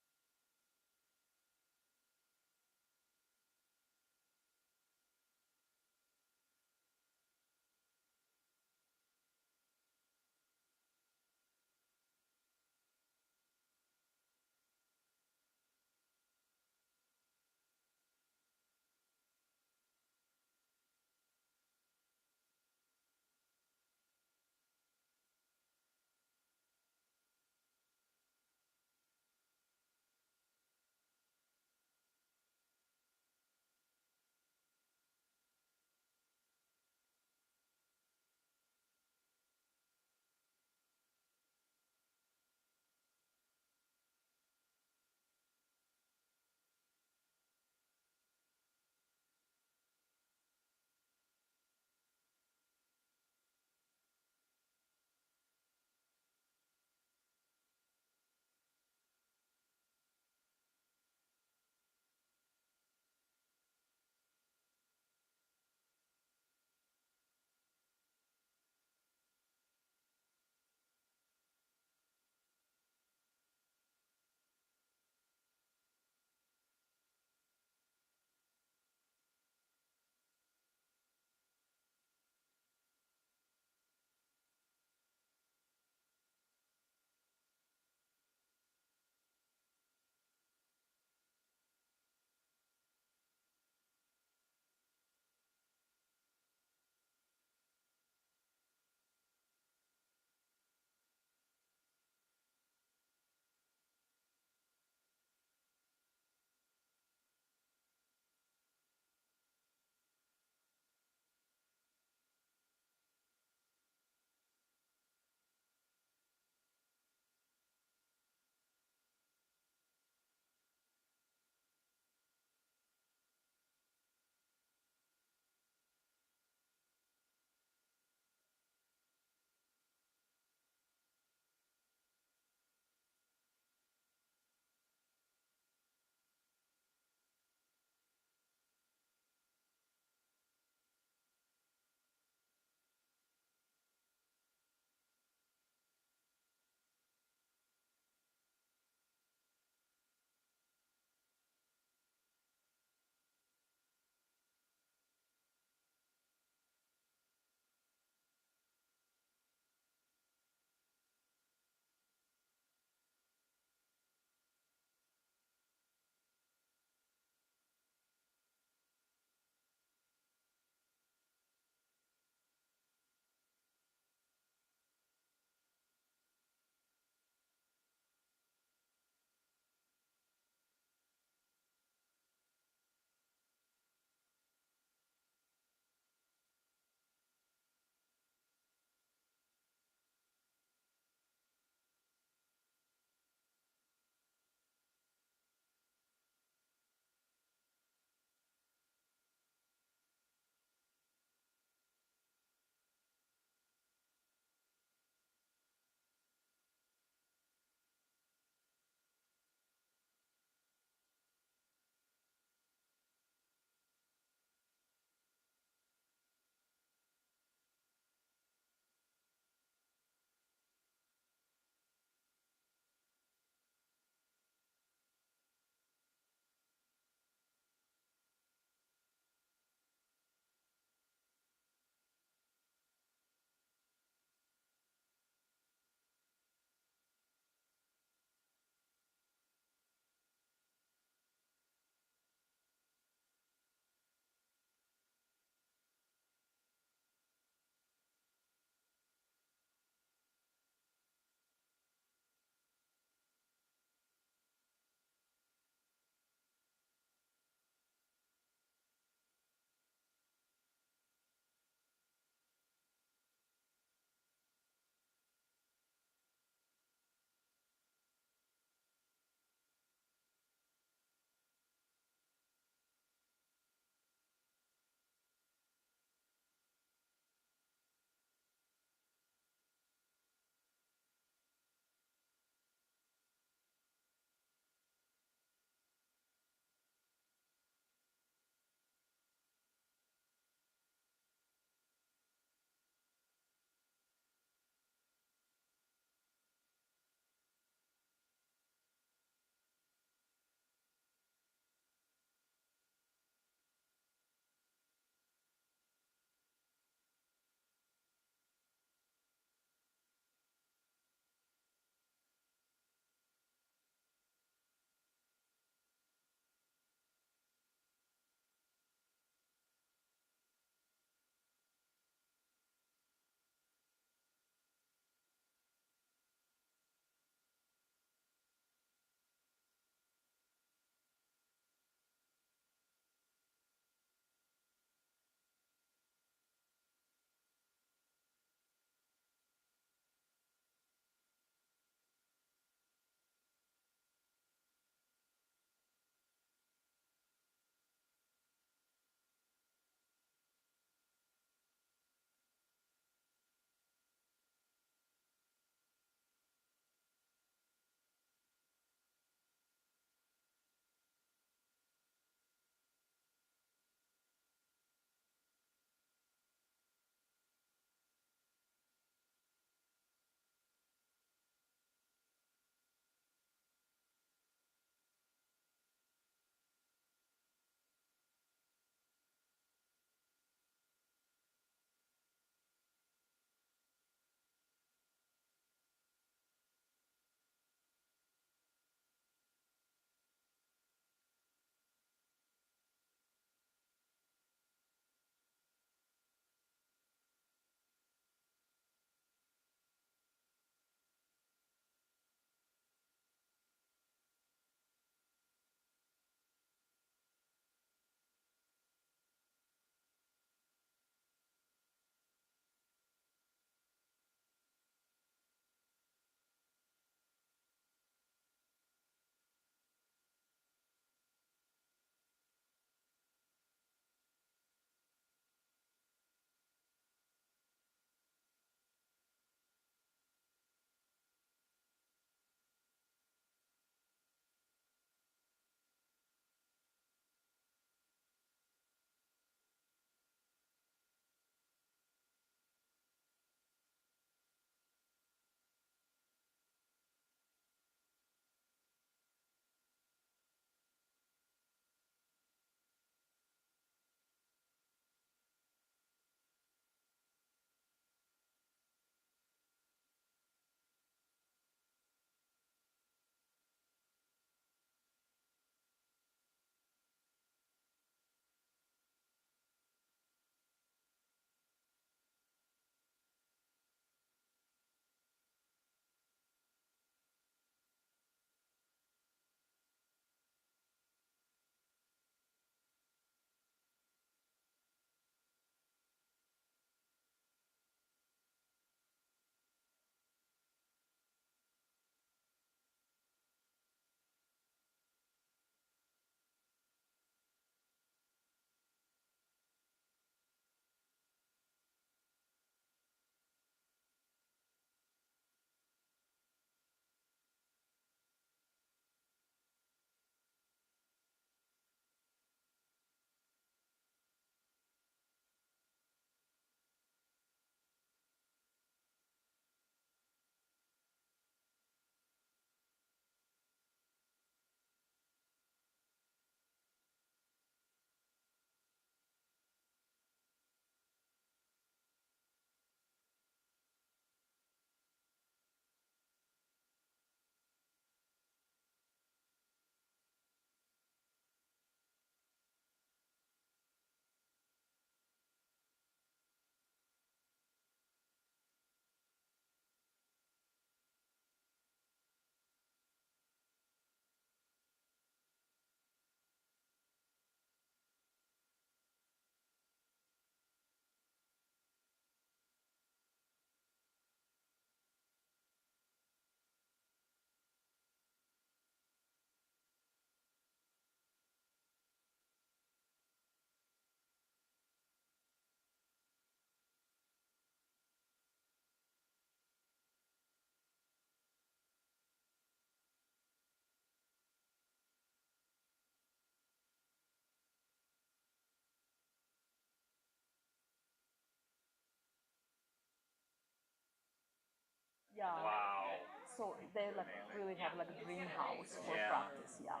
B: Yeah.
D: Wow.
B: So they like really have like a dream house for
D: Yeah.
B: practice. Yeah.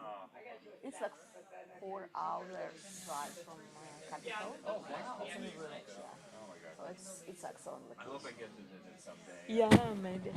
B: It's like 4 hours drive from capital.
D: Oh wow.
B: It's in a village. Yeah.
D: Oh my
B: So
D: gosh.
B: it's excellent
D: I hope I
B: location.
D: get to visit someday.
B: Yeah, maybe.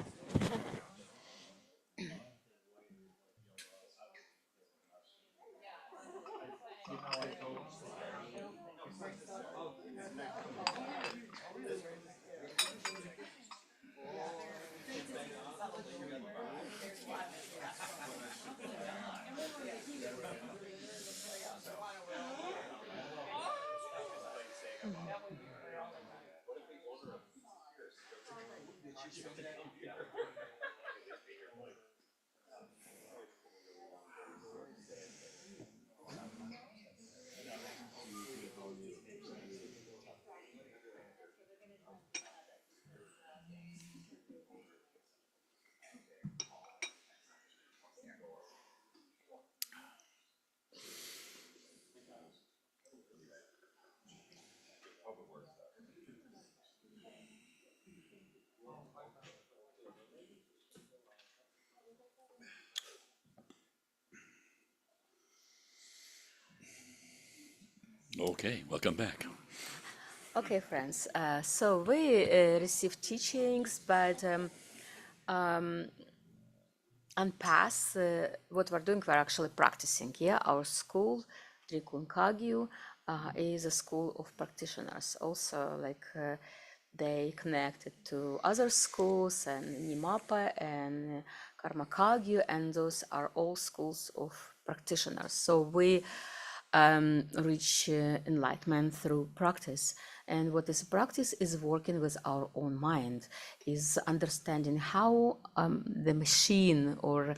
A: Okay, welcome back.
B: Okay, friends. So we received teachings, but and pass what we're doing, we're actually practicing. Yeah, our school, Drikunkagyu, is a school of practitioners. Also, like they connected to other schools and Nimapa and Karmakagyu, and those are all schools of practitioners. So we reach enlightenment through practice. And what is practice is working with our own mind, is understanding how the machine or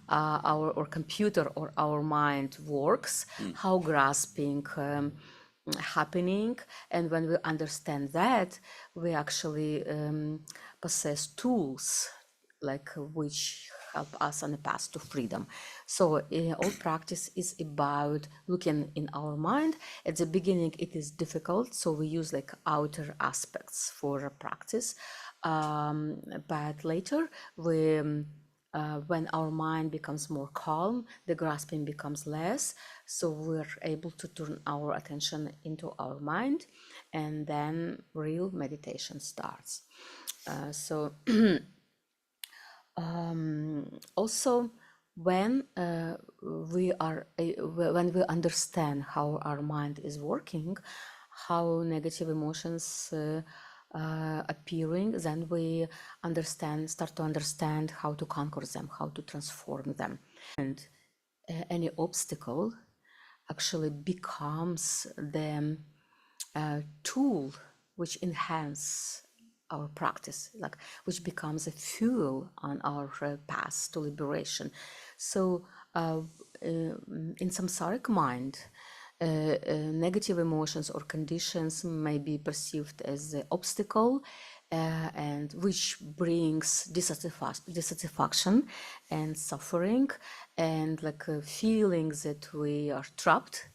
B: our or computer or our mind works, how grasping happening, and when we understand that, we actually possess tools like which help us on the path to freedom. So all practice is about looking in our mind. At the beginning it is difficult, so we use like outer aspects for practice, but later we when our mind becomes more calm, the grasping becomes less, so we're able to turn our attention into our mind, and then real meditation starts. So also when when we understand how our mind is working, how negative emotions appearing, then we start to understand how to conquer them, how to transform them, and any obstacle actually becomes the tool which enhance our practice, like which becomes a fuel on our path to liberation. So in samsaric mind, negative emotions or conditions may be perceived as the obstacle, and which brings dissatisfaction and suffering, and like a feeling that we are trapped.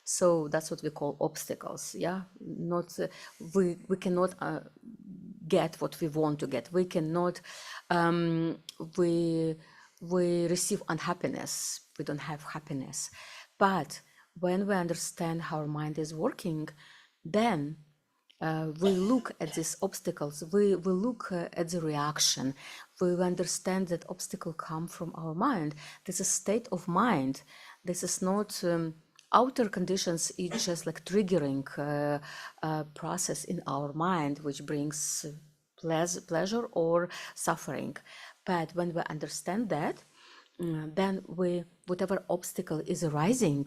B: So that's what we call obstacles. Yeah, not we cannot get what we want to get. We cannot we receive unhappiness. We don't have happiness. But when we understand how our mind is working, then we look at these obstacles, we look at the reaction, we understand that obstacle come from our mind. This is state of mind. This is not outer conditions, it's just like triggering process in our mind which brings pleasure or suffering. But when we understand that, then we, whatever obstacle is arising,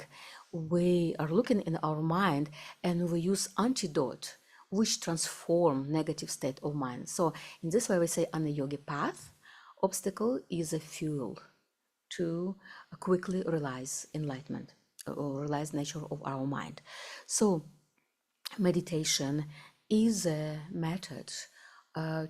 B: we are looking in our mind and we use antidote which transform negative state of mind. So in this way we say on the yogi path, obstacle is a fuel to quickly realize enlightenment or realize nature of our mind. So meditation is a method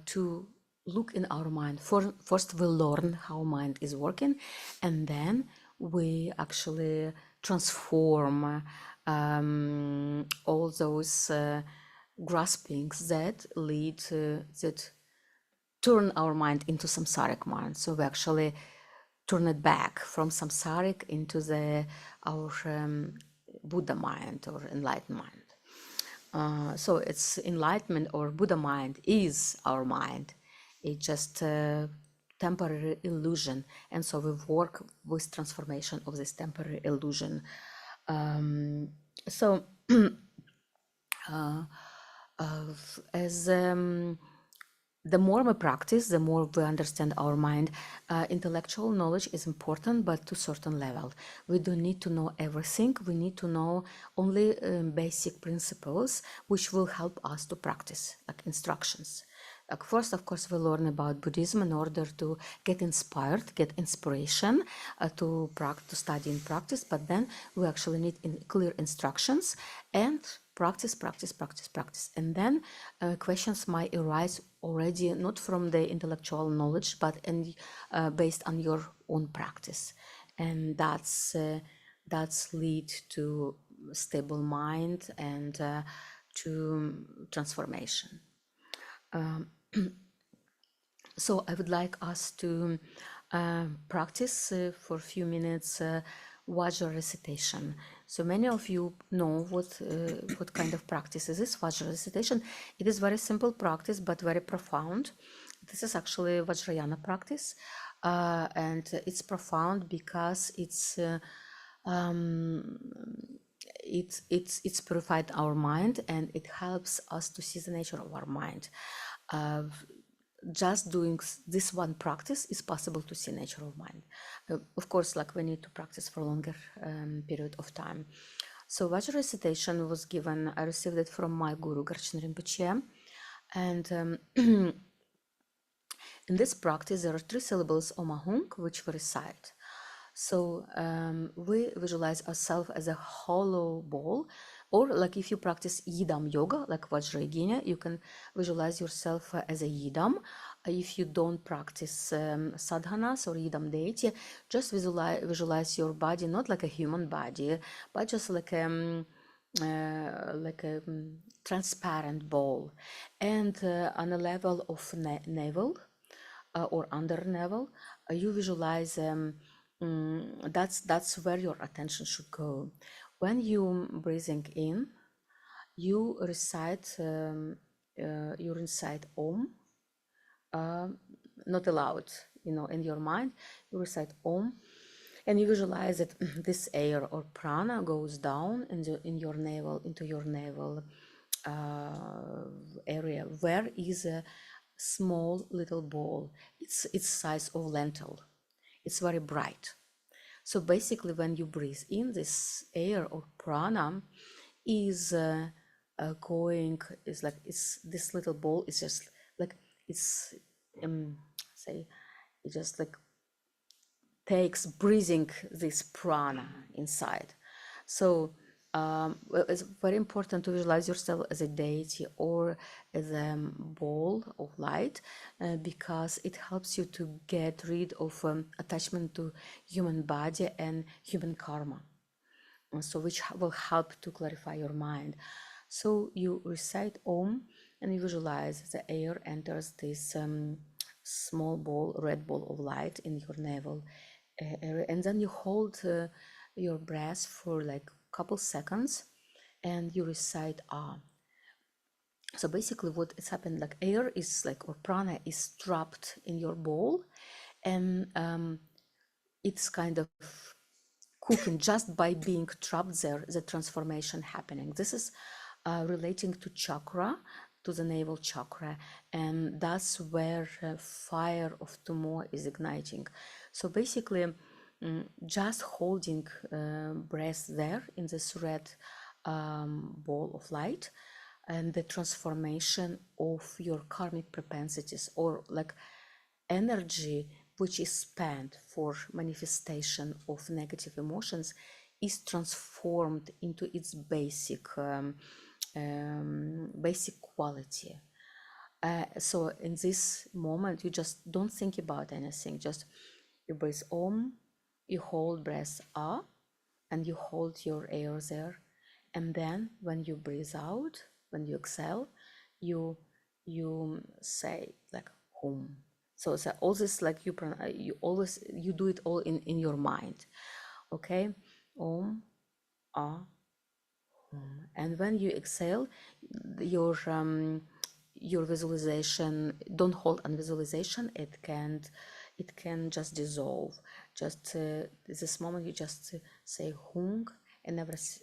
B: to look in our mind. First we learn how mind is working, and then we actually transform all those graspings that lead that turn our mind into samsaric mind. So we actually turn it back from samsaric into our Buddha mind or enlightened mind. So it's enlightenment or Buddha mind is our mind. It's just a temporary illusion, and so we work with transformation of this temporary illusion. So as the more we practice, the more we understand our mind. Intellectual knowledge is important, but to certain level. We don't need to know everything. We need to know only basic principles, which will help us to practice, like instructions. Like first, of course, we learn about Buddhism in order to get inspired, get inspiration to study and practice. But then we actually need clear instructions and practice, practice, practice, practice. And then questions might arise already not from the intellectual knowledge, but based on your own practice. And that's lead to stable mind and to transformation. So I would like us to practice for a few minutes Vajra recitation. So many of you know what kind of practice is this Vajra recitation. It is very simple practice, but very profound. This is actually Vajrayana practice, and it's profound because it's purified our mind, and it helps us to see the nature of our mind. Just doing this one practice is possible to see nature of mind. Of course, like we need to practice for a longer period of time. So Vajra recitation was given, I received it from my guru, Garchen Rinpoche. And in this practice, there are 3 syllables Om Ahung, which we recite. So we visualize ourselves as a hollow ball, or like if you practice Yidam yoga, like Vajrayogini, you can visualize yourself as a Yidam. If you don't practice sadhanas or Yidam deity, just visualize your body not like a human body, but just like a transparent ball, and on a level of navel or under navel, you visualize. That's where your attention should go. When you breathing in, you recite Om, not aloud, in your mind. You recite Om, and you visualize that this air or prana goes down in your navel, into your navel area, where is a small little ball. It's size of lentil. It's very bright. So basically, when you breathe in, this air or prana is this little ball is just like it's say it just like takes breathing this prana inside. So it's very important to visualize yourself as a deity or as a ball of light, because it helps you to get rid of attachment to human body and human karma. So which will help to clarify your mind. So you recite Om and you visualize the air enters this small ball, red ball of light in your navel area, and then you hold your breath for like a couple seconds and you recite Ah. So basically what has happened, like air is like, or prana is trapped in your bowl, and it's kind of cooking just by being trapped there, the transformation happening. This is relating to chakra, to the navel chakra, and that's where fire of Tumo is igniting. So basically, just holding breath there in this red ball of light, and the transformation of your karmic propensities, or like energy which is spent for manifestation of negative emotions, is transformed into its basic quality. So in this moment, you just don't think about anything. Just you breathe Om, you hold breath Ah, and you hold your air there. And then when you breathe out, when you exhale, you say like Om. So all this like you always you do it all in your mind, okay? Om, ah, and when you exhale, your visualization, don't hold on visualization. It can just dissolve. Just this moment you just say hung, and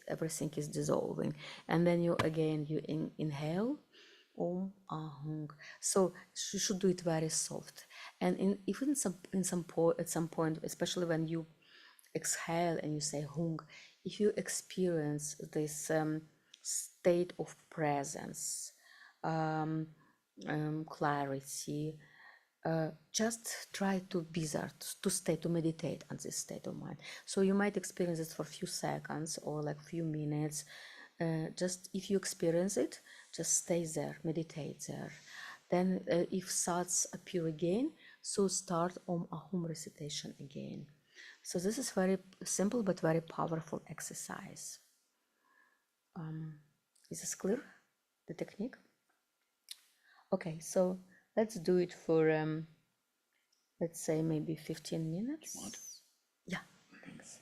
B: everything is dissolving. And then you again inhale, om ahung. So you should do it very soft. And even at some point, especially when you exhale and you say hung, if you experience this state of presence, clarity, just try to be there, to meditate on this state of mind. So you might experience it for a few seconds or like few minutes. Just if you experience it, just stay there, meditate there. Then if thoughts appear again, so start Om Ahum recitation again. So this is very simple but very powerful exercise. Is this clear, the technique? Okay, so let's do it for let's say maybe 15 minutes.
A: Want?
B: Yeah, thanks.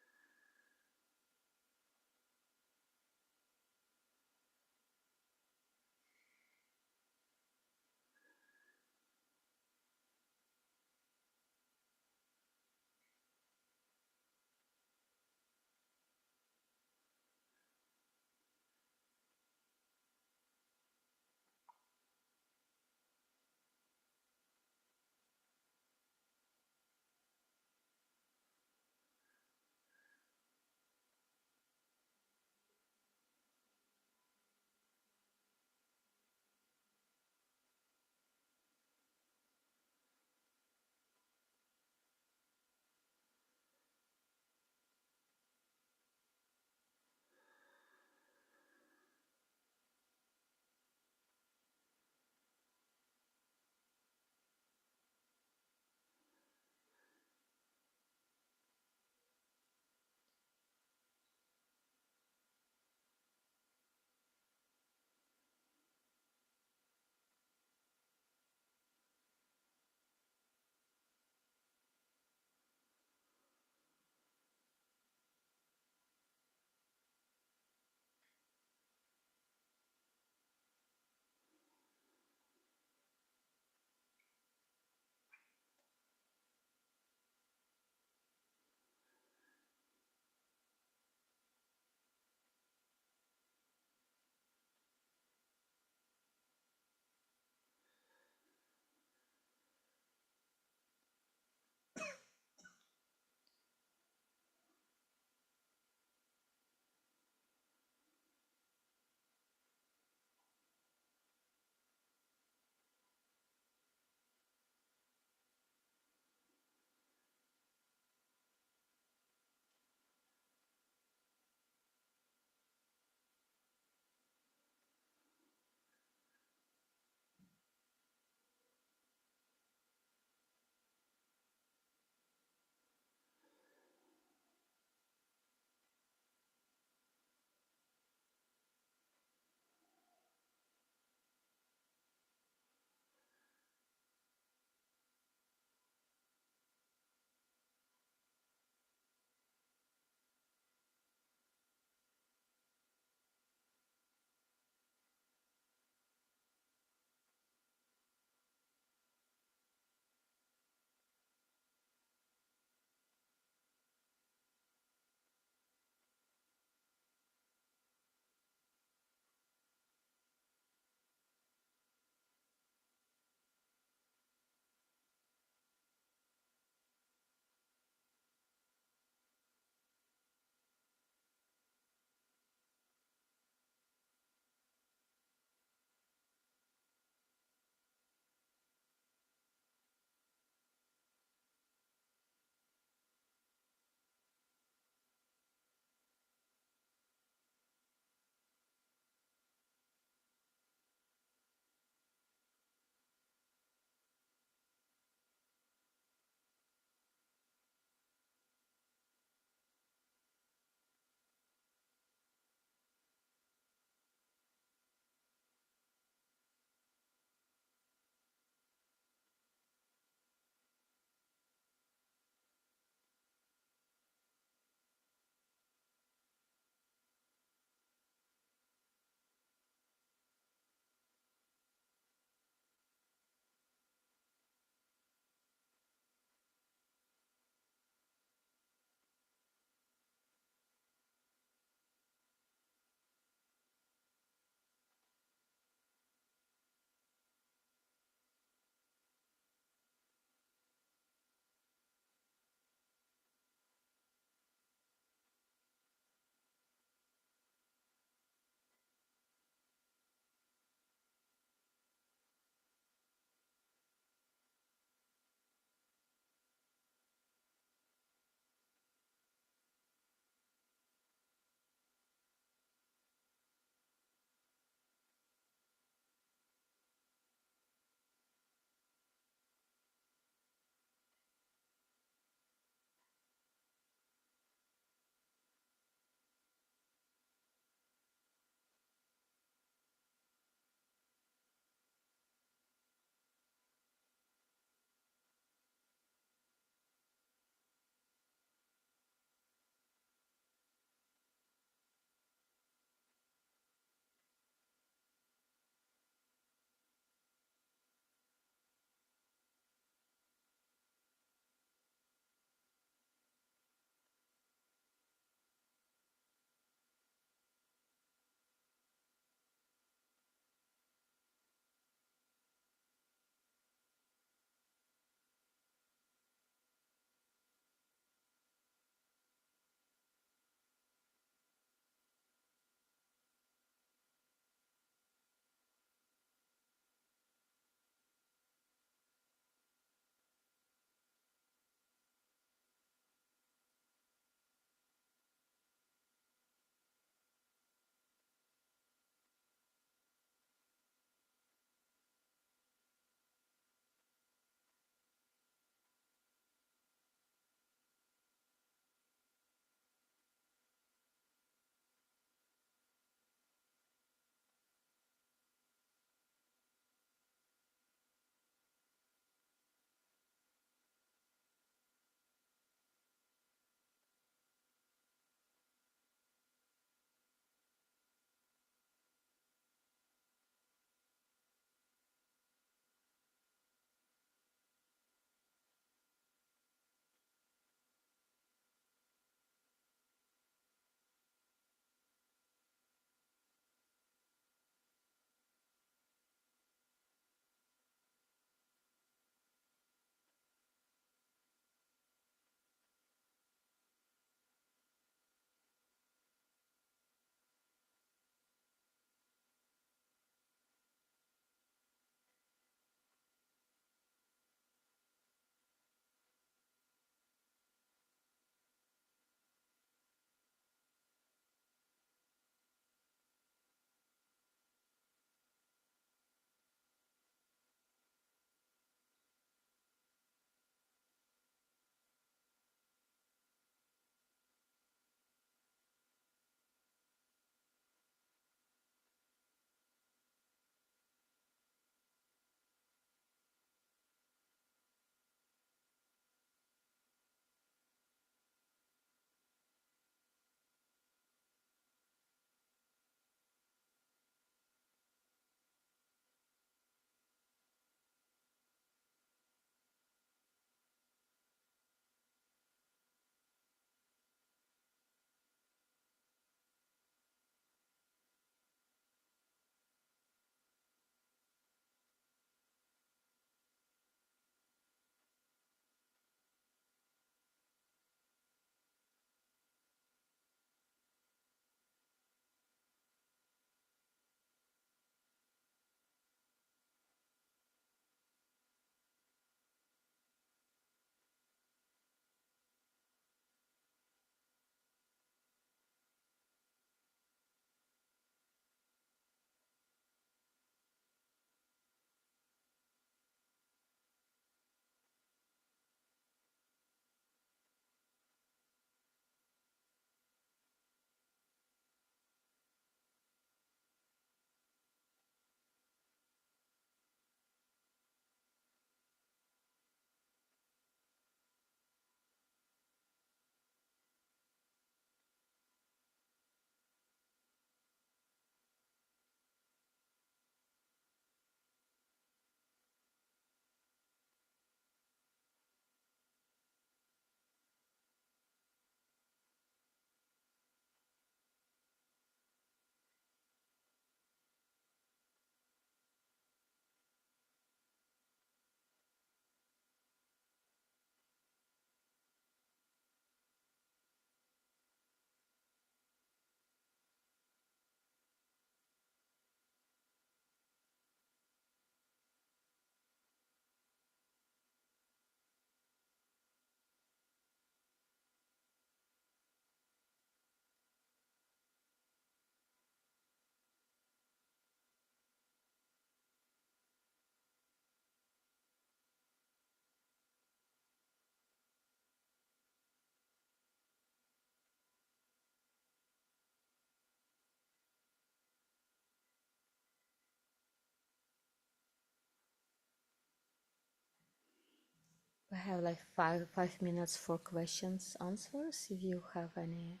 B: have like five minutes for questions, answers. If you have any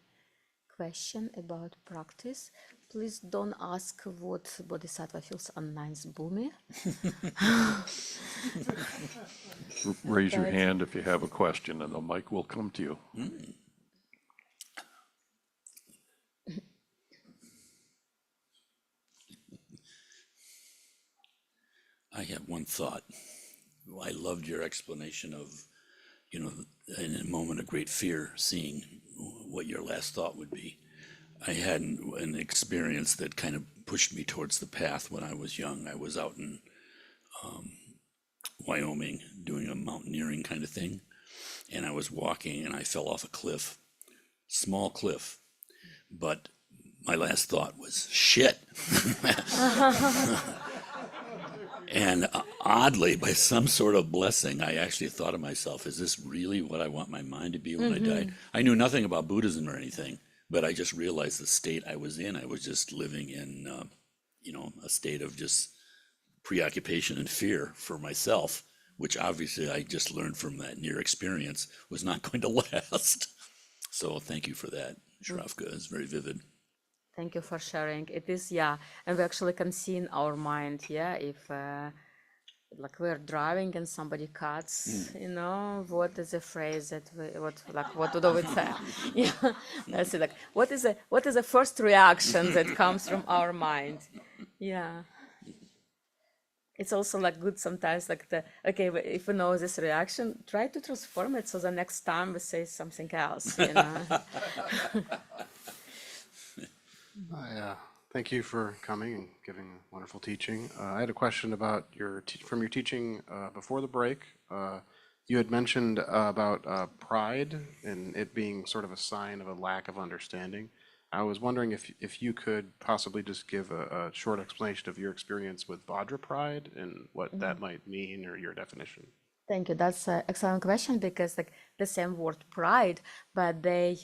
B: question about practice, please don't ask what Bodhisattva feels on ninth bhumi.
D: Raise your
B: But
D: hand if you have a question, and the mic will come to you.
A: I have one thought. I loved your explanation of, in a moment of great fear, seeing what your last thought would be. I had an experience that kind of pushed me towards the path when I was young. I was out in Wyoming doing a mountaineering kind of thing, and I was walking and I fell off a cliff, small cliff, but my last thought was shit. And oddly, by some sort of blessing, I actually thought to myself, is this really what I want my mind to be when I died? I knew nothing about Buddhism or anything, but I just realized the state I was in. I was just living in, a state of just preoccupation and fear for myself, which obviously I just learned from that near experience was not going to last. So thank you for that, Zhuravka. It's very vivid.
B: thank you for sharing. It is, yeah, and we actually can see in our mind, yeah, if like we're driving and somebody cuts, what is the phrase that what do we say? Yeah, that's it. Like, what is the first reaction that comes from our mind? Yeah. It's also like good sometimes, like okay, if we know this reaction, try to transform it so the next time we say something else,
E: Thank you for coming and giving a wonderful teaching. I had a question about from your teaching before the break. You had mentioned about pride and it being sort of a sign of a lack of understanding. I was wondering if you could possibly just give a short explanation of your experience with Vajra pride and what that might mean or your definition.
B: Thank you. That's an excellent question because like the same word pride, but they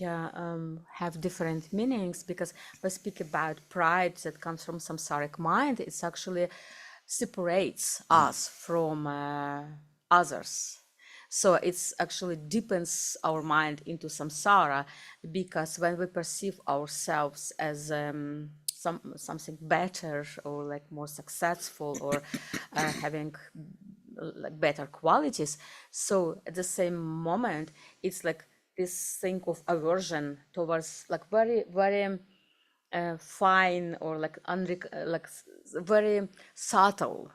B: have different meanings because we speak about pride that comes from samsaric mind. It's actually separates us from others. So it's actually deepens our mind into samsara because when we perceive ourselves as something better or like more successful or having like better qualities, so at the same moment it's like this thing of aversion towards like very very fine or like very subtle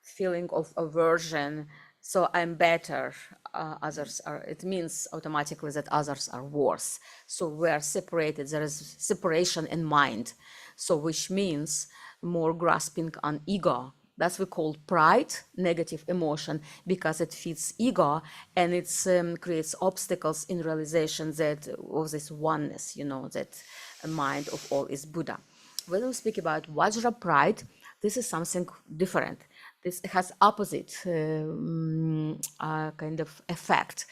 B: feeling of aversion. So I'm better, others are, it means automatically that others are worse. So we are separated, there is separation in mind. So which means more grasping on ego. That's we call pride, negative emotion, because it feeds ego and it creates obstacles in realization that of this oneness, that a mind of all is Buddha. When we speak about Vajra pride, this is something different. This has opposite kind of effect.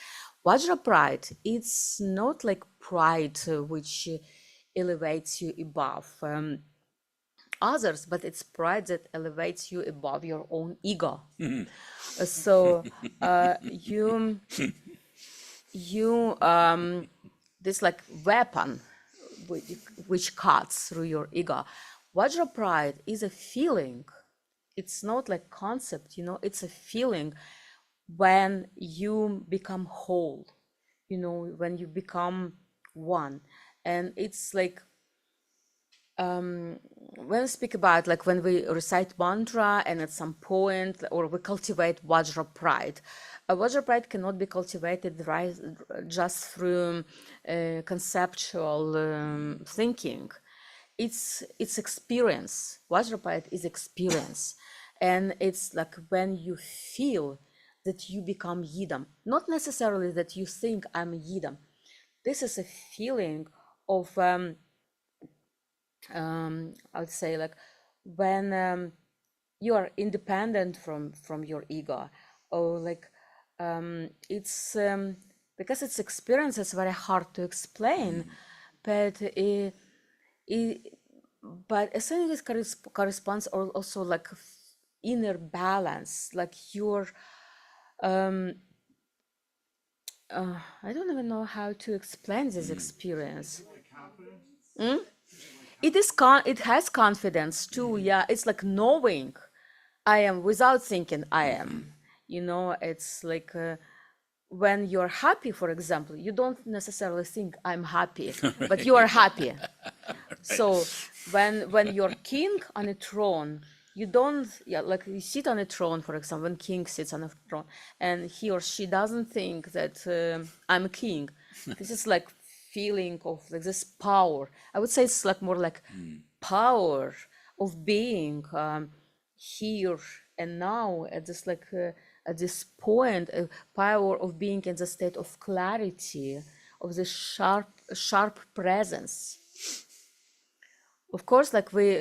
B: Vajra pride, it's not like pride which elevates you above others, but it's pride that elevates you above your own ego. So you this like weapon which cuts through your ego. Vajra pride is a feeling. It's not like concept, it's a feeling when you become whole, when you become one. And it's like when we speak about like when we recite mantra and at some point or we cultivate Vajra pride, a Vajra pride cannot be cultivated just through conceptual thinking. It's experience. Vajra pride is experience, and it's like when you feel that you become yidam, not necessarily that you think I'm a yidam. This is a feeling of I'd say like when you are independent from your ego, or like it's because it's experience, it's very hard to explain, but but essentially it corresponds also like inner balance, like you're I don't even know how to explain this experience. It has confidence too. Yeah, it's like knowing I am without thinking I am. You know, it's like when you're happy, for example, you don't necessarily think I'm happy, but you are happy. So when you're king on a throne, you don't, yeah, like you sit on a throne, for example, when king sits on a throne, and he or she doesn't think that I'm a king. This is like feeling of like this power. I would say it's like more like power of being here and now at this like at this point, power of being in the state of clarity, of this sharp presence. Of course, like we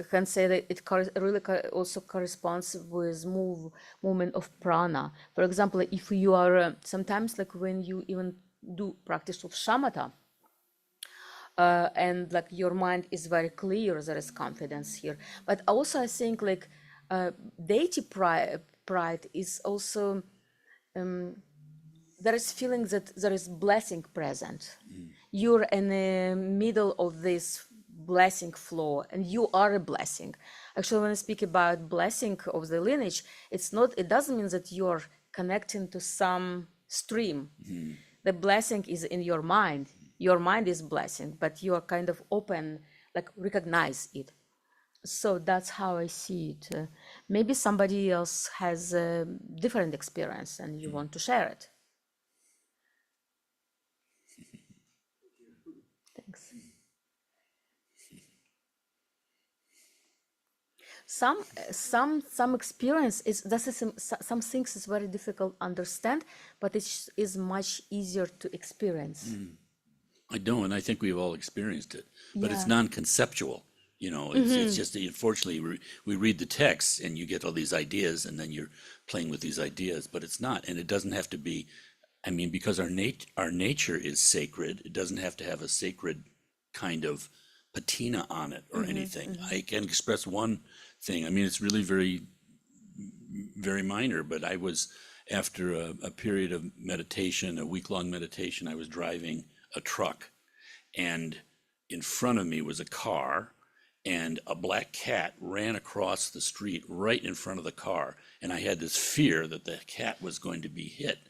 B: can say that it really also corresponds with movement of prana. For example, if you are sometimes like when you even do practice of shamatha, and like your mind is very clear, there is confidence here. But also, I think like deity pride is also there is feeling that there is blessing present. You're in the middle of this blessing flow and you are a blessing. Actually, when I speak about blessing of the lineage, it doesn't mean that you're connecting to some stream. The blessing is in your mind is blessing, but you are kind of open, like recognize it. So that's how I see it. Maybe somebody else has a different experience and you want to share it. Thanks. Some experience is some things is very difficult to understand, but it is much easier to experience.
A: I know, and I think we've all experienced it, but it's
B: Yeah.
A: non-conceptual. It's just that unfortunately we read the text and you get all these ideas, and then you're playing with these ideas, but it's not, and it doesn't have to be. I mean, because our nature is sacred, it doesn't have to have a sacred kind of patina on it or anything. I can express one thing. I mean, it's really very minor, but I was after a period of meditation, a week-long meditation, I was driving a truck, and in front of me was a car, and a black cat ran across the street right in front of the car, and I had this fear that the cat was going to be hit,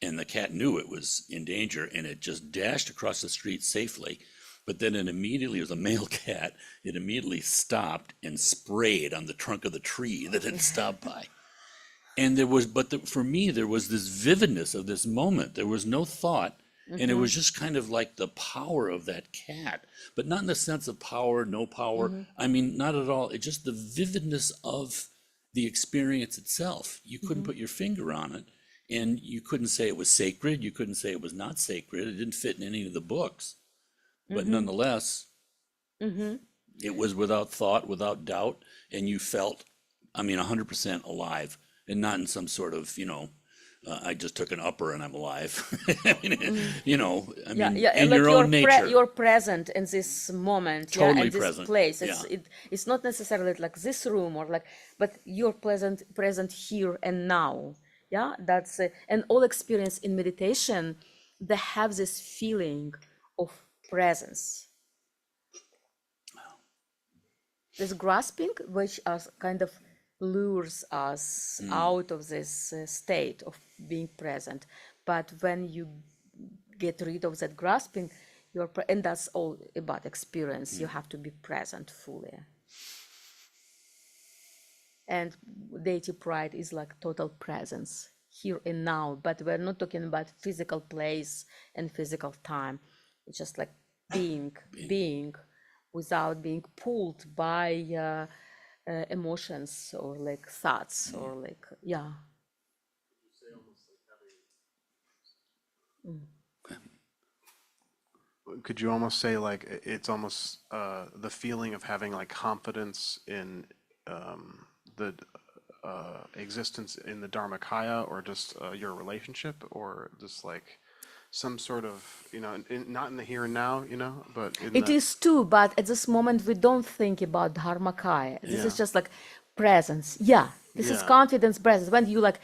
A: and the cat knew it was in danger, and it just dashed across the street safely. But then it was a male cat, it immediately stopped and sprayed on the trunk of the tree that it stopped by. And for me, there was this vividness of this moment. There was no thought, and it was just kind of like the power of that cat, but not in the sense of power, no power. I mean, not at all. It's just the vividness of the experience itself. You couldn't put your finger on it, and you couldn't say it was sacred. You couldn't say it was not sacred. It didn't fit in any of the books, but nonetheless, it was without thought, without doubt, and you felt, I mean, 100% alive, and not in some sort of, I just took an upper and I'm alive. I mean, in
B: Like
A: your own nature.
B: you're present in this moment,
A: Totally
B: and this
A: present,
B: place.
A: yeah.
B: It's not necessarily like this room or like, but you're present here and now. Yeah, that's and all experience in meditation, they have this feeling of presence. This grasping, which kind of lures us out of this state of being present. But when you get rid of that grasping, and that's all about experience. You have to be present fully. And deity pride is like total presence here and now. But we're not talking about physical place and physical time. It's just like being without being pulled by emotions or like thoughts or like, yeah.
E: Could you almost say like it's almost the feeling of having like confidence in the existence in the Dharmakaya, or just your relationship, or just like some sort of, not in the here and now, but in
B: It
E: the,
B: is too, but at this moment we don't think about Dharmakaya. This is
E: Yeah.
B: just like presence. Yeah, This is
E: Yeah.
B: confidence presence. When you like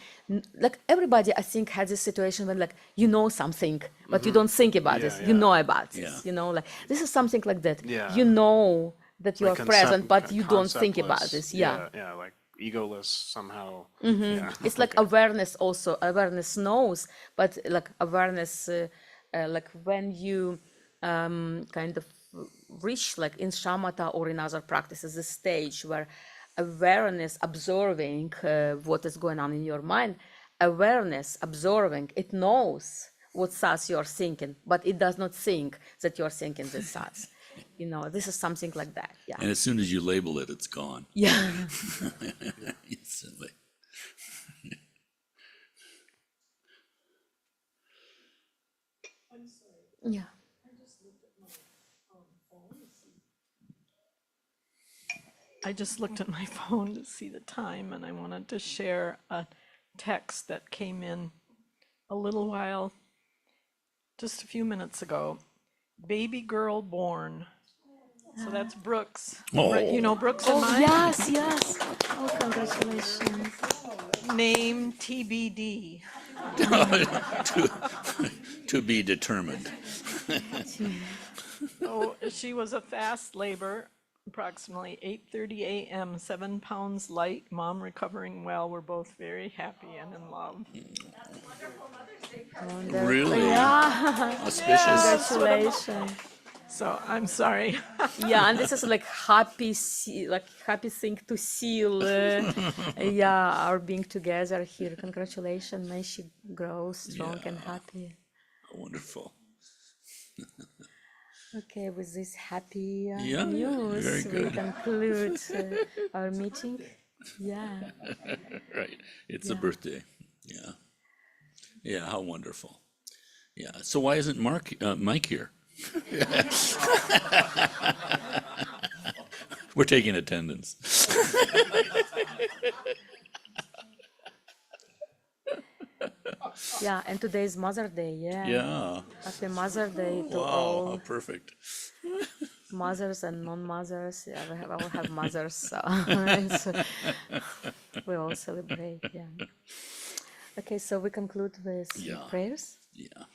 B: everybody, I think, has this situation when like you know something, but you don't think about
E: Yeah,
B: this. You
E: yeah.
B: know about this.
A: Yeah.
B: You know, like this is something like that.
E: Yeah.
B: You know that you
E: Like
B: are present, but you don't think about
E: conceptless.
B: this. Yeah.
E: Yeah, like egoless somehow. Yeah.
B: It's like
E: Okay.
B: awareness also. Awareness knows, but like awareness, like when you kind of reach like in shamatha or in other practices, a stage where awareness absorbing what is going on in your mind, awareness absorbing, it knows what thoughts you're thinking, but it does not think that you're thinking these thoughts. You know, this is something like that. Yeah.
A: And as soon as you label it, it's gone
B: Yeah.
A: instantly.
B: Yeah.
F: I just looked at my phone to see the time, and I wanted to share a text that came in a little while, just a few minutes ago. Baby girl born. So that's Brooks. Right, you know Brooks and mine?
B: Yes, yes. Oh, congratulations.
F: Name TBD.
A: To be determined.
F: So she was a fast labor, approximately 8:30 a.m., 7 pounds light, mom recovering well. We're both very happy and in love.
A: Really?
B: Yeah.
A: Auspicious.
B: Congratulations.
F: So I'm sorry.
B: Yeah, and this is like happy, like happy thing to seal. Yeah, our being together here. Congratulations. May she grow strong and happy.
A: Wonderful.
B: Okay, with this happy
A: Yeah,
B: news,
A: very
B: we
A: good.
B: conclude our meeting. Yeah.
A: Right. It's a birthday. Yeah. Yeah, how wonderful. Yeah. So why isn't Mike here? We're taking attendance.
B: Yeah, and today is Mother's Day. Yeah.
A: Yeah.
B: Happy Mother's Day to
A: Wow,
B: all
A: how perfect.
B: mothers and non-mothers. Yeah, I will have mothers, so we all celebrate. Yeah. Okay, so we conclude with
A: Yeah.
B: prayers.
A: Yeah.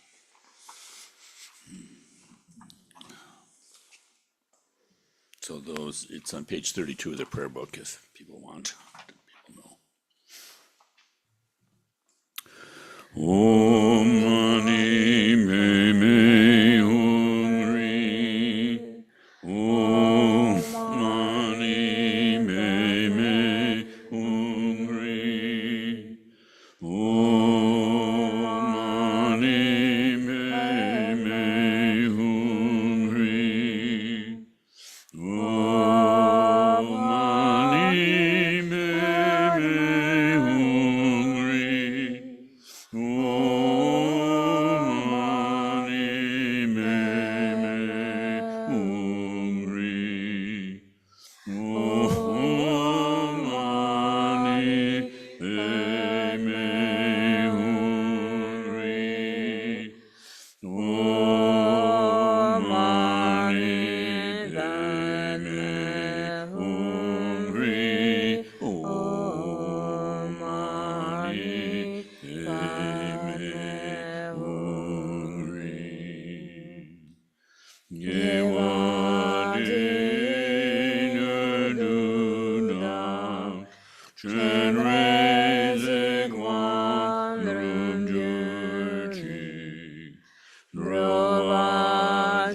A: So it's on page 32 of the prayer book if people want. People know. Om Mani Me Hum Ri. Om Mani Me Hum Ri. Om Mani Me Hum Ri. Om Mani Me Hum Ri. Om Mani Me Hum Ri. Om Mani Me Hum Ri. Om Mani Me Hum Ri. Om Mani Me Hum Ri. Yewadin Dudam Chen Rezig Wan Rum Jurchi Drova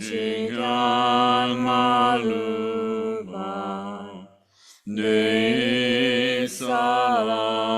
A: Chikyan Maluba De Salam